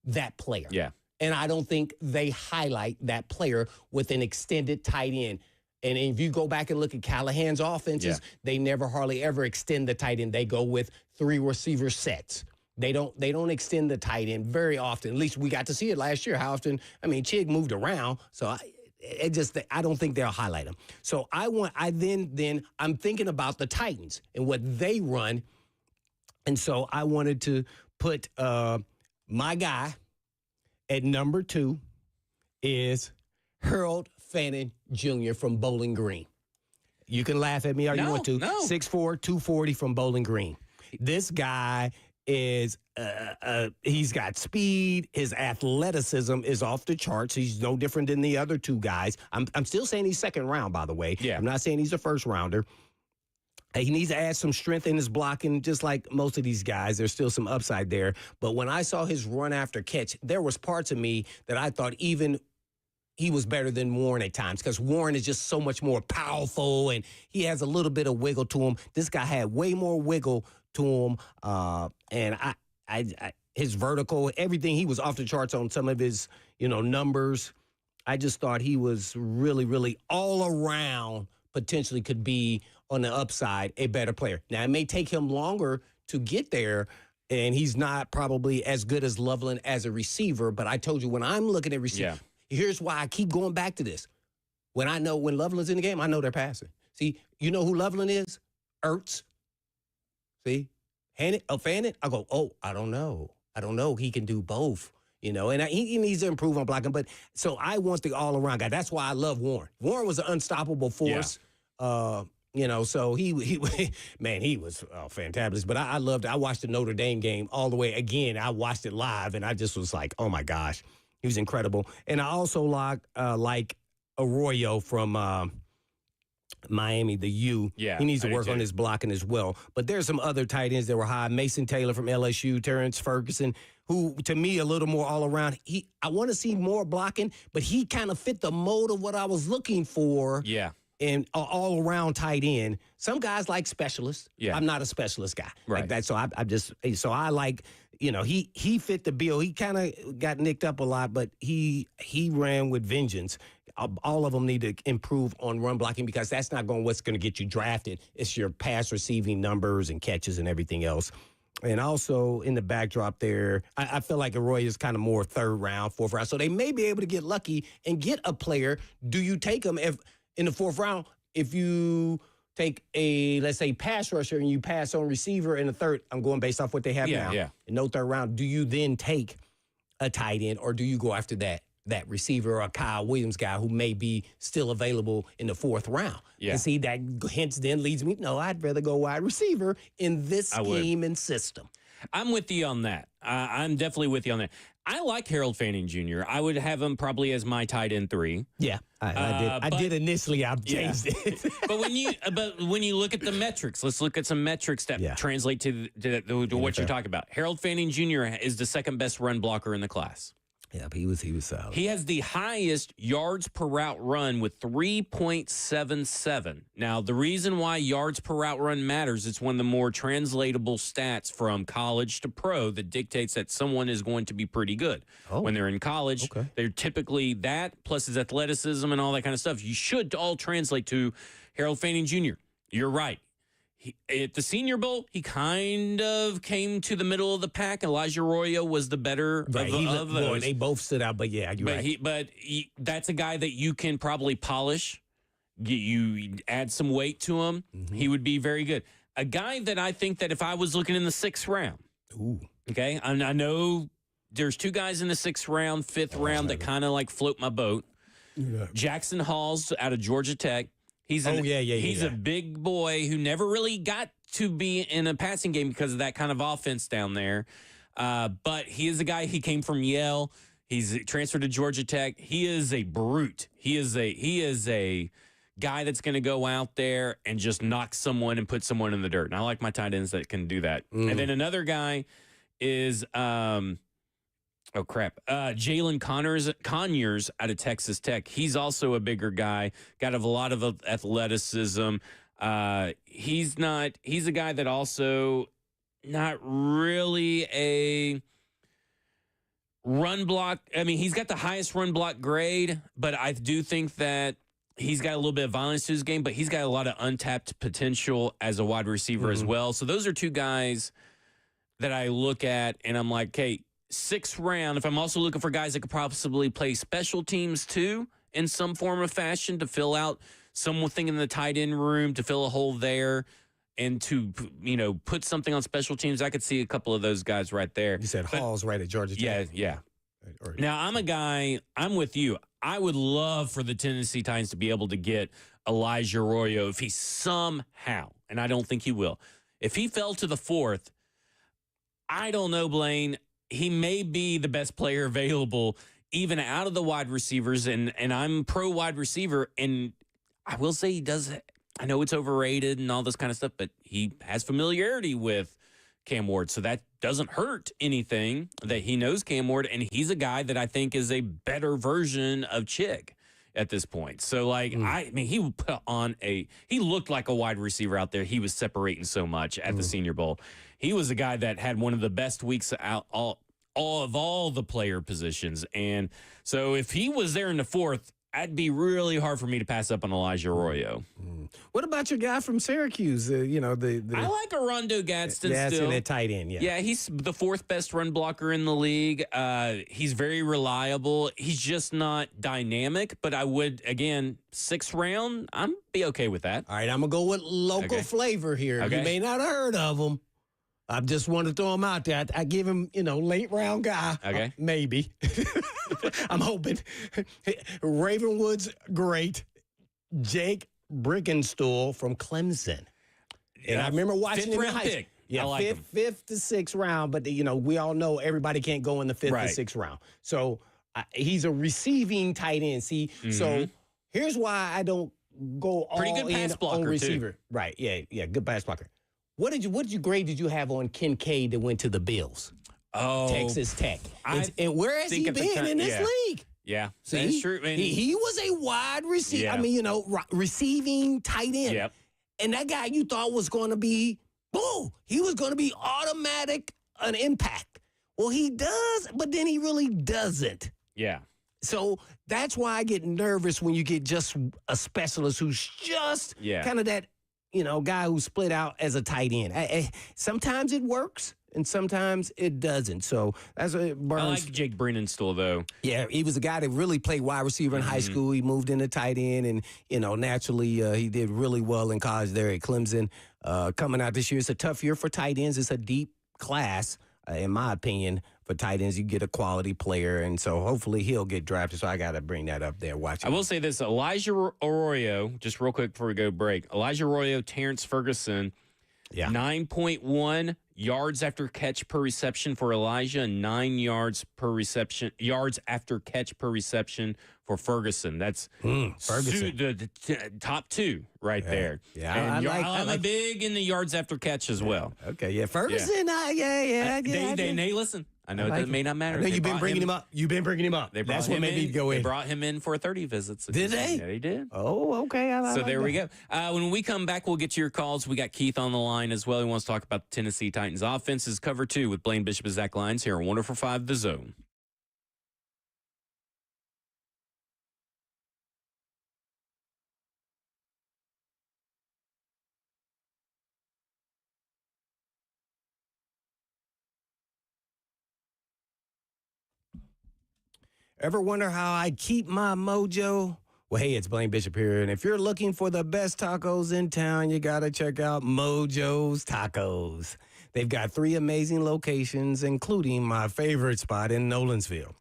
that player. Yeah. And I don't think they highlight that player with an extended tight end. And if you go back and look at Callahan's offenses, they never hardly ever extend the tight end. They go with 3 receiver sets. They don't extend the tight end very often. At least we got to see it last year. How often? I mean, Chig moved around, so I don't think they'll highlight him. So I'm thinking about the Titans and what they run, and so I wanted to put my guy at number 2 is Harold Fannin Jr. from Bowling Green. You can laugh at me all you want to. No. 6'4", 240 from Bowling Green. This guy is he's got speed. His athleticism is off the charts. He's no different than the other 2 guys. I'm still saying he's second round, by the way. Yeah. I'm not saying he's a first rounder. He needs to add some strength in his blocking, just like most of these guys. There's still some upside there. But when I saw his run after catch, there was parts of me that I thought even he was better than Warren at times, because Warren is just so much more powerful and he has a little bit of wiggle to him. This guy had way more wiggle to him, and I his vertical, everything, he was off the charts on some of his numbers. I just thought he was really, really all around potentially could be on the upside a better player. Now, it may take him longer to get there, and he's not probably as good as Loveland as a receiver, but I told you when I'm looking at receiver, here's why I keep going back to this. When Loveland's in the game, I know they're passing. See, you know who Loveland is? Ertz. See? Fannin. I go, I don't know. He can do both, and he needs to improve on blocking. But so I want the all-around guy. That's why I love Warren. Warren was an unstoppable force. So he was fantabulous. But I loved it. I watched the Notre Dame game all the way. Again, I watched it live, and I just was like, oh, my gosh. He was incredible. And I also like Arroyo from Miami, the U. Yeah, he needs to work on his blocking as well. But there's some other tight ends that were high. Mason Taylor from LSU, Terrence Ferguson, who, to me, a little more all around. I want to see more blocking, but he kind of fit the mold of what I was looking for. Yeah. And all around tight end. Some guys like specialists. Yeah. I'm not a specialist guy like that. So I like, he fit the bill. He kind of got nicked up a lot, but he ran with vengeance. All of them need to improve on run blocking, because that's not what's going to get you drafted. It's your pass receiving numbers and catches and everything else. And also in the backdrop there, I feel like Arroyo is kind of more 3rd round, 4th round. So they may be able to get lucky and get a player. Do you take them in the 4th round? If you take let's say, pass rusher and you pass on receiver in the 3rd, I'm going based off what they have now. Yeah. In no 3rd round, do you then take a tight end, or do you go after that receiver or a Kyle Williams guy who may be still available in the 4th round? Yeah. And see, that hence then leads me, no, I'd rather go wide receiver in this scheme and system. I'm with you on that. I'm definitely with you on that. I like Harold Fanning Jr. I would have him probably as my tight end 3. Yeah, I did initially. I've changed it. But when you look at the metrics, let's look at some metrics that translate to what you're talking about. Harold Fanning Jr. is the 2nd best run blocker in the class. Yeah, but he was solid. He has the highest yards per route run with 3.77. Now, the reason why yards per route run matters, it's one of the more translatable stats from college to pro that dictates that someone is going to be pretty good. When they're in college, they're typically that, plus his athleticism and all that kind of stuff. You should all translate to Harold Fanning Jr. You're right. At the Senior Bowl, he kind of came to the middle of the pack. Elijah Arroyo was the better of those. Boy, they both stood out, but yeah, you're right. That's a guy that you can probably polish. You add some weight to him, he would be very good. A guy that I think that if I was looking in the 6th round, okay, I know there's 2 guys in the 6th round, 5th round that kind of like float my boat. Yeah. Jackson Hall's out of Georgia Tech. He's a big boy who never really got to be in a passing game because of that kind of offense down there. But he is a guy. He came from Yale. He's transferred to Georgia Tech. He is a brute. He is a guy that's going to go out there and just knock someone and put someone in the dirt. And I like my tight ends that can do that. And then another guy is Jalen Conyers out of Texas Tech. He's also a bigger guy, got a lot of athleticism. He's a guy that also not really a run block. I mean, he's got the highest run block grade, but I do think that he's got a little bit of violence to his game, but he's got a lot of untapped potential as a wide receiver as well. So those are 2 guys that I look at and I'm like, okay, 6th round, if I'm also looking for guys that could possibly play special teams too in some form of fashion to fill out something in the tight end room, to fill a hole there and to, put something on special teams, I could see a couple of those guys right there. You said Hall's right at Georgia Tech. Yeah. Now, I'm with you. I would love for the Tennessee Titans to be able to get Elijah Arroyo if he somehow, and I don't think he will, if he fell to the 4th, I don't know, Blaine, he may be the best player available, even out of the wide receivers, and I'm pro wide receiver, and I will say he does. I know it's overrated and all this kind of stuff, but he has familiarity with Cam Ward, so that doesn't hurt anything that he knows Cam Ward, and he's a guy that I think is a better version of Chick at this point. So, I mean, he would put on he looked like a wide receiver out there. He was separating so much at the Senior Bowl. He was a guy that had one of the best weeks out all the player positions. And so if he was there in the 4th, it'd be really hard for me to pass up on Elijah Arroyo. What about your guy from Syracuse? I like Arondo Gadsden still. That tight end, yeah. Yeah, he's the 4th best run blocker in the league. He's very reliable. He's just not dynamic, but I would, again, 6th round, I'm be okay with that. All right, I'm going to go with local flavor here. Okay. You may not have heard of him. I just want to throw him out there. I give him, late round guy. Okay. Maybe. I'm hoping. Ravenwood's great. Jake Brickenstool from Clemson. And I remember watching him in high school. Yeah, like fifth to 6th round, but we all know everybody can't go in the 5th to 6th round. So he's a receiving tight end. See, so here's why I don't go all pretty good pass blocker on receiver. Too. Right? Yeah, good pass blocker. What grade did you have on Kincaid that went to the Bills? Oh, Texas Tech. And where has he been in this league? Yeah, see, that's true. He was a wide receiver. Yeah. I mean, receiving tight end. Yep. And that guy you thought was going to be, he was going to be automatic, an impact. Well, he does, but then he really doesn't. Yeah. So that's why I get nervous when you get just a specialist who's just kind of that, guy who split out as a tight end. Sometimes it works, and sometimes it doesn't. So that's what Burns. I like Jake Brennanstool, though. Yeah, he was a guy that really played wide receiver in high school. He moved into tight end, and, naturally he did really well in college there at Clemson. Coming out this year, it's a tough year for tight ends. It's a deep class, in my opinion, for tight ends. You get a quality player, and so hopefully he'll get drafted. So I got to bring that up there. I will say this, Elijah Arroyo, just real quick before we go break, Elijah Arroyo, Terrence Ferguson, 9.1 yards after catch per reception for Elijah, and 9 yards after catch per reception for Ferguson. That's Ferguson. The top 2 right there. Yeah, and I I'm big in the yards after catch as well. Okay, yeah, Ferguson. They listen. I know that may not matter. I know you've been bringing him up. That's what made me go in. They brought him in for 30 visits. Did they? Yeah, they did. Oh, okay. So there we go. When we come back, we'll get to your calls. We got Keith on the line as well. He wants to talk about the Tennessee Titans offenses cover 2 with Blaine Bishop and Zach Lyons here on 104.5 The Zone. Ever wonder how I keep my mojo? Well, hey, it's Blaine Bishop here, and if you're looking for the best tacos in town, you gotta check out Mojo's Tacos. They've got 3 amazing locations, including my favorite spot in Nolensville.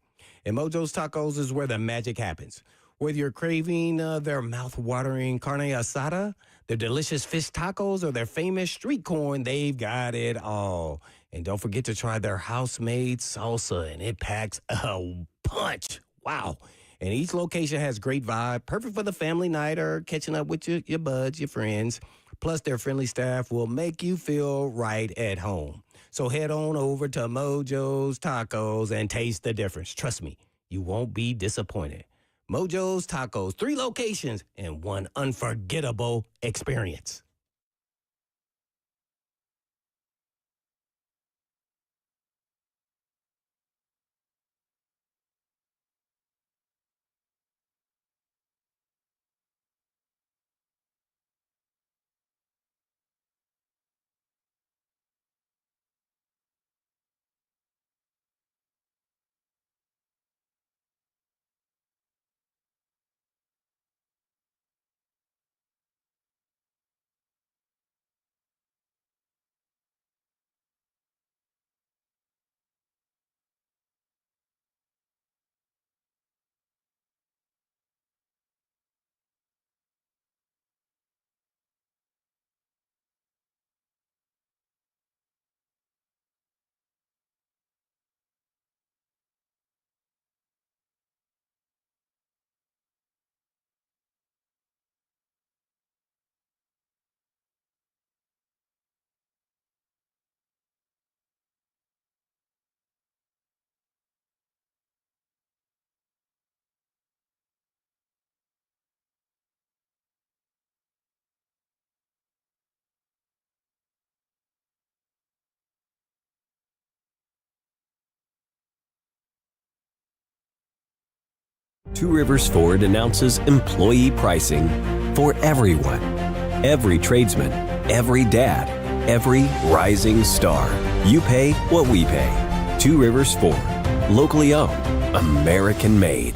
And Mojo's Tacos is where the magic happens. Whether you're craving their mouth-watering carne asada, their delicious fish tacos, or their famous street corn, they've got it all. And don't forget to try their house-made salsa, and it packs a punch. Wow. And each location has great vibe, perfect for the family night or catching up with your buds, your friends. Plus, their friendly staff will make you feel right at home. So head on over to Mojo's Tacos and taste the difference. Trust me, you won't be disappointed. Mojo's Tacos, 3 locations and 1 unforgettable experience. Two Rivers Ford announces employee pricing for everyone. Every tradesman, every dad, every rising star. You pay what we pay. Two Rivers Ford. Locally owned. American made.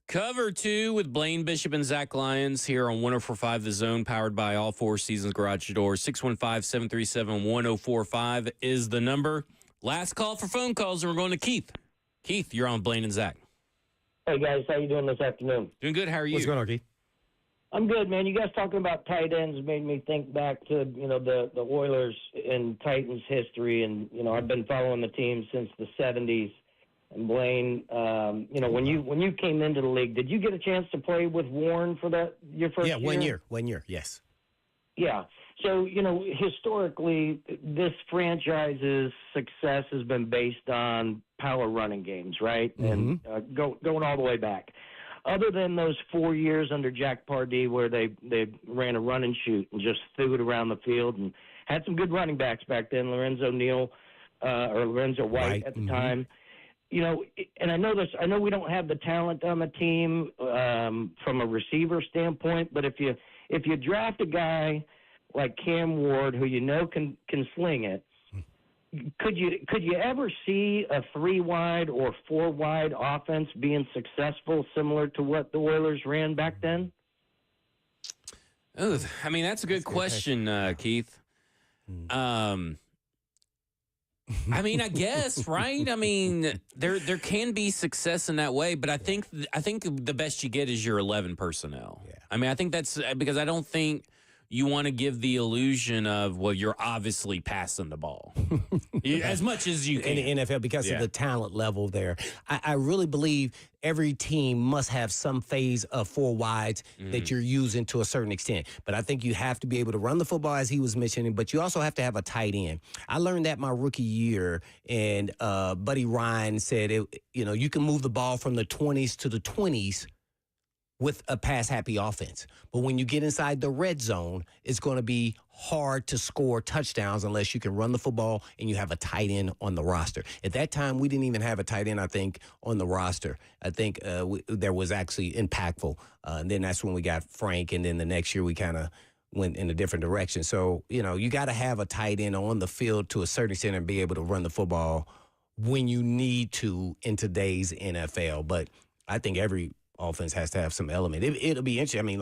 Cover 2 with Blaine Bishop and Zach Lyons here on 104.5 The Zone, powered by all Four Seasons Garage Doors. 615-737-1045 is the number. Last call for phone calls, and we're going to Keith. Keith, you're on Blaine and Zach. Hey, guys. How you doing this afternoon? Doing good. How are you? What's going on, Keith? I'm good, man. You guys talking about tight ends made me think back to, the Oilers and Titans history. And, I've been following the team since the 70s. And Blaine, when you came into the league, did you get a chance to play with Warren for your first year? Yeah, 1 year, yes. Yeah. So, historically, this franchise's success has been based on power running games, right? And going all the way back. Other than those 4 years under Jack Pardee where they ran a run and shoot and just threw it around the field and had some good running backs back then, Lorenzo White at the time. And I know we don't have the talent on the team from a receiver standpoint, but if you draft a guy like Cam Ward who can sling it, could you ever see a 3-wide or 4-wide offense being successful similar to what the Oilers ran back then? Oh, that's a good question, Keith. I guess, right? There can be success in that way, but I think the best you get is your 11 personnel. Yeah. I think that's because I don't think you want to give the illusion of, well, you're obviously passing the ball as much as you can. In the NFL because of the talent level there. I really believe every team must have some phase of 4 wides that you're using to a certain extent. But I think you have to be able to run the football, as he was mentioning, but you also have to have a tight end. I learned that my rookie year, and Buddy Ryan said, you can move the ball from the 20s to the 20s with a pass-happy offense. But when you get inside the red zone, it's going to be hard to score touchdowns unless you can run the football and you have a tight end on the roster. At that time, we didn't even have a tight end, I think, on the roster. I think there was actually impactful. And then that's when we got Frank, and then the next year we kind of went in a different direction. So, you got to have a tight end on the field to a certain extent and be able to run the football when you need to in today's NFL. But I think every offense has to have some element. It'll be interesting.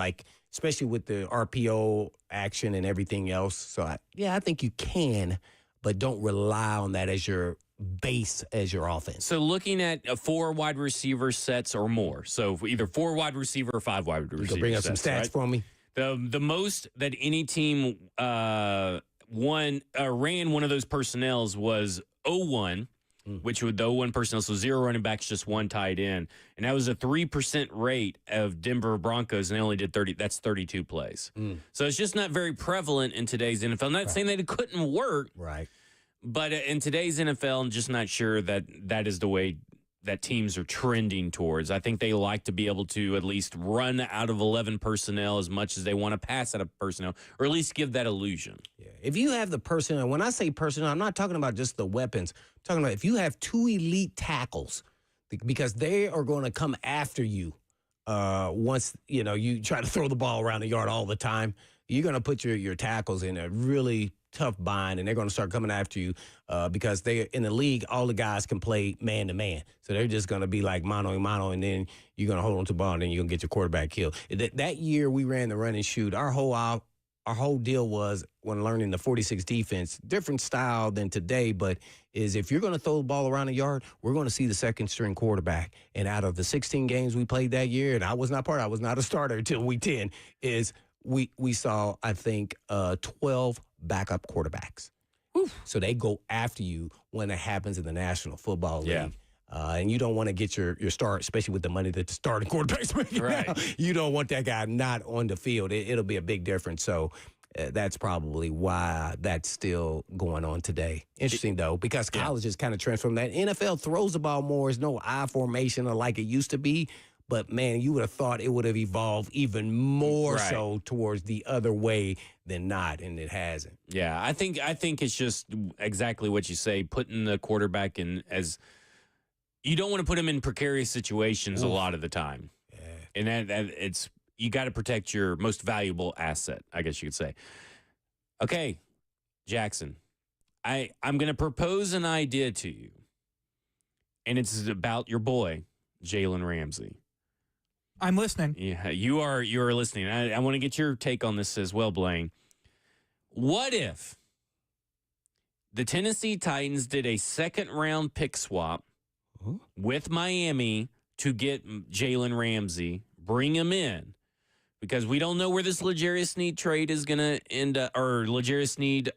Especially with the RPO action and everything else. So, I think you can, but don't rely on that as your base as your offense. So, looking at 4 wide receiver sets or more. So, either 4 wide receiver or 5 wide receiver sets. Bring up some stats for me. The most that any team ran one of those personnels was 0-1. Which would the 0-1 personnel, so 0 running backs, just 1 tight end. And that was a 3% rate of Denver Broncos, and they only did 30. That's 32 plays. So it's just not very prevalent in today's NFL. I'm not saying that it couldn't work. Right. But in today's NFL, I'm just not sure that is the way that teams are trending towards. I think they like to be able to at least run out of 11 personnel as much as they want to pass out of personnel, or at least give that illusion. Yeah. If you have the personnel, when I say personnel, I'm not talking about just the weapons. I'm talking about if you have 2 elite tackles, because they are going to come after you once, you try to throw the ball around the yard all the time. You're going to put your tackles in a really tough bind, and they're going to start coming after you because they in the league, all the guys can play man-to-man. So they're just going to be like mano-a-mano, and then you're going to hold on to the ball, and then you're going to get your quarterback killed. That year we ran the run and shoot, our whole deal was, when learning the 46 defense, different style than today, but is if you're going to throw the ball around the yard, we're going to see the second-string quarterback. And out of the 16 games we played that year, and I was not a starter until week 10, is we saw, I think, 12 backup quarterbacks. So they go after you when it happens in the National Football League. Yeah. And you don't want to get your start, especially with the money that the starting quarterback's making now. You don't want that guy not on the field. It'll be a big difference. So that's probably why that's still going on today. Interesting, though, because college is kind of transformed that. NFL throws the ball more. There's no I formation like it used to be. But, man, you would have thought it would have evolved even more so towards the other way than not, and it hasn't. Yeah, I think it's just exactly what you say, putting the quarterback in as – you don't want to put him in precarious situations a lot of the time. Yeah. And that it's – you got to protect your most valuable asset, I guess you could say. Okay, Jackson, I'm going to propose an idea to you, and it's about your boy, Jalen Ramsey. I'm listening. Yeah, you are listening. I want to get your take on this as well, Blaine. What if the Tennessee Titans did a second-round pick swap with Miami to get Jalen Ramsey, bring him in? Because we don't know where this L'Jarius Sneed trade is going to end up, or L'Jarius Sneed,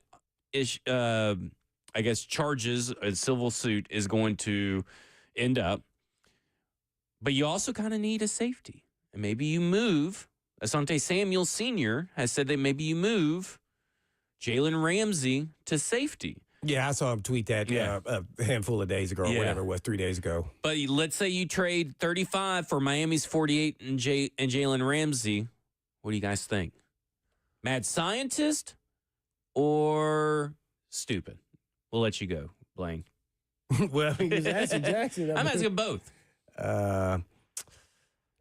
I guess, charges, a civil suit is going to end up. But you also kind of need a safety. And maybe you move. Asante Samuel Sr. has said that maybe you move Jalen Ramsey to safety. Yeah, I saw him tweet that a handful of days ago or whatever it was, 3 days ago. But let's say you trade 35 for Miami's 48 and Jalen Ramsey. What do you guys think? Mad scientist or stupid? We'll let you go, Blaine. Well, he's asking Jackson. I'm asking both.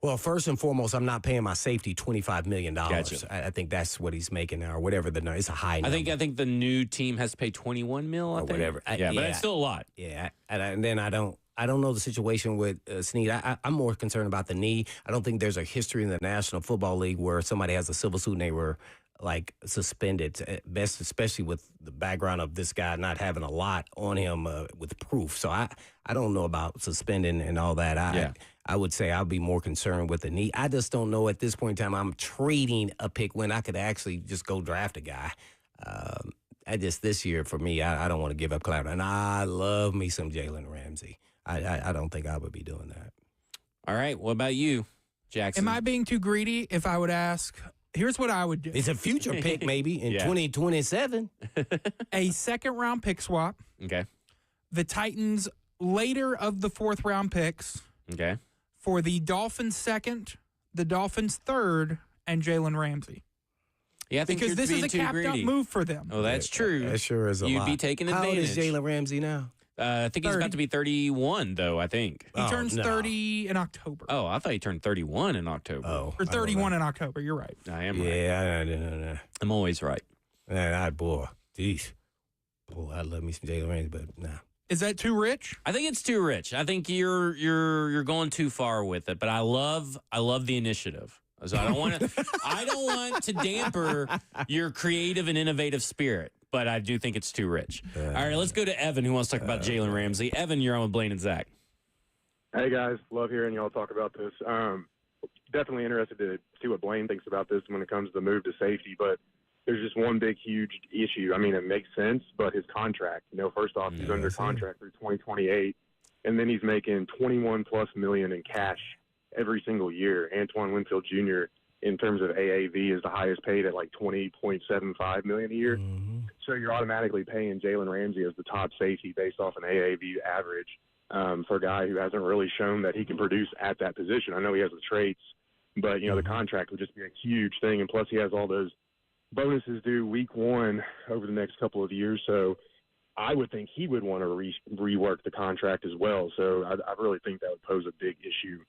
Well, first and foremost, I'm not paying my safety $25 million. Gotcha. I think that's what he's making now, or whatever the number. It's a high number. I think the new team has to pay $21 million. Or whatever. But it's still a lot. Yeah, and then I don't know the situation with Sneed. I'm more concerned about the knee. I don't think there's a history in the National Football League where somebody has a civil suit and they were like suspended. Best, especially with the background of this guy not having a lot on him with proof. So I don't know about suspending and all that. I would say I'll be more concerned with the knee. I just don't know at this point in time I'm trading a pick when I could actually just go draft a guy. This year for me, I don't want to give up clout. And I love me some Jalen Ramsey. I don't think I would be doing that. All right. What about you, Jackson? Am I being too greedy if I would ask? Here's what I would do. It's a future pick maybe in 2027. A second-round pick swap. Okay. The Titans later of the fourth-round picks. Okay. For the Dolphins second, the Dolphins third, and Jalen Ramsey. Yeah, I think because this is a capped-up move for them. Oh, that's true. That sure is a lot. You'd be taking advantage. How old is Jalen Ramsey now? I think 30. he's about to be 31, though, I think. He turns 30 in October. Oh, I thought he turned 31 in October. Oh. Or 31 in October. You're right. I am right. Yeah, I'm always right. Boy, geez. Boy, I love me some Jalen Ramsey, but nah. Is that too rich? I think it's too rich. I think you're going too far with it, but I love the initiative. So I don't want to damper your creative and innovative spirit, but I do think it's too rich. All right, let's go to Evan, who wants to talk about Jalen Ramsey. Evan, you're on with Blaine and Zach. Hey guys, love hearing y'all talk about this. Definitely interested to see what Blaine thinks about this when it comes to the move to safety, but there's just one big, huge issue. I mean, it makes sense, but his contract. First off, he's under contract through 2028, and then he's making $21+ million in cash every single year. Antoine Winfield Jr., in terms of AAV, is the highest paid at like $20.75 million a year. Mm-hmm. So you're automatically paying Jalen Ramsey as the top safety based off an AAV average for a guy who hasn't really shown that he can produce at that position. I know he has the traits, but the contract would just be a huge thing, and plus he has all those bonuses due week one over the next couple of years, so I would think he would want to rework the contract as well. So I really think that would pose a big issue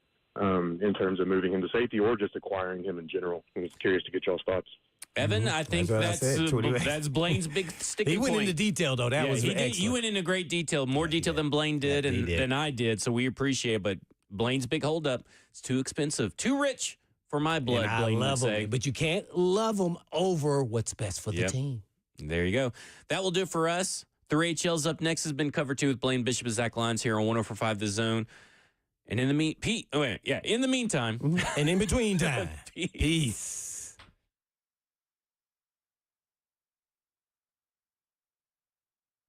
in terms of moving him to safety or just acquiring him in general. I'm curious to get y'all's thoughts. Evan, I think that's Blaine's big sticking point. He went into detail, though. That was excellent. You went into great detail, more detail than Blaine did and than I did, so we appreciate it. But Blaine's big holdup, it's too expensive, too rich for my blood, and Blaine I love would say. him, but you can't love them over what's best for the team. There you go. That will do it for us. 3HL's up next has been covered too with Blaine Bishop and Zach Lyons here on 104.5 The Zone. And in the meantime. And in between time. Peace.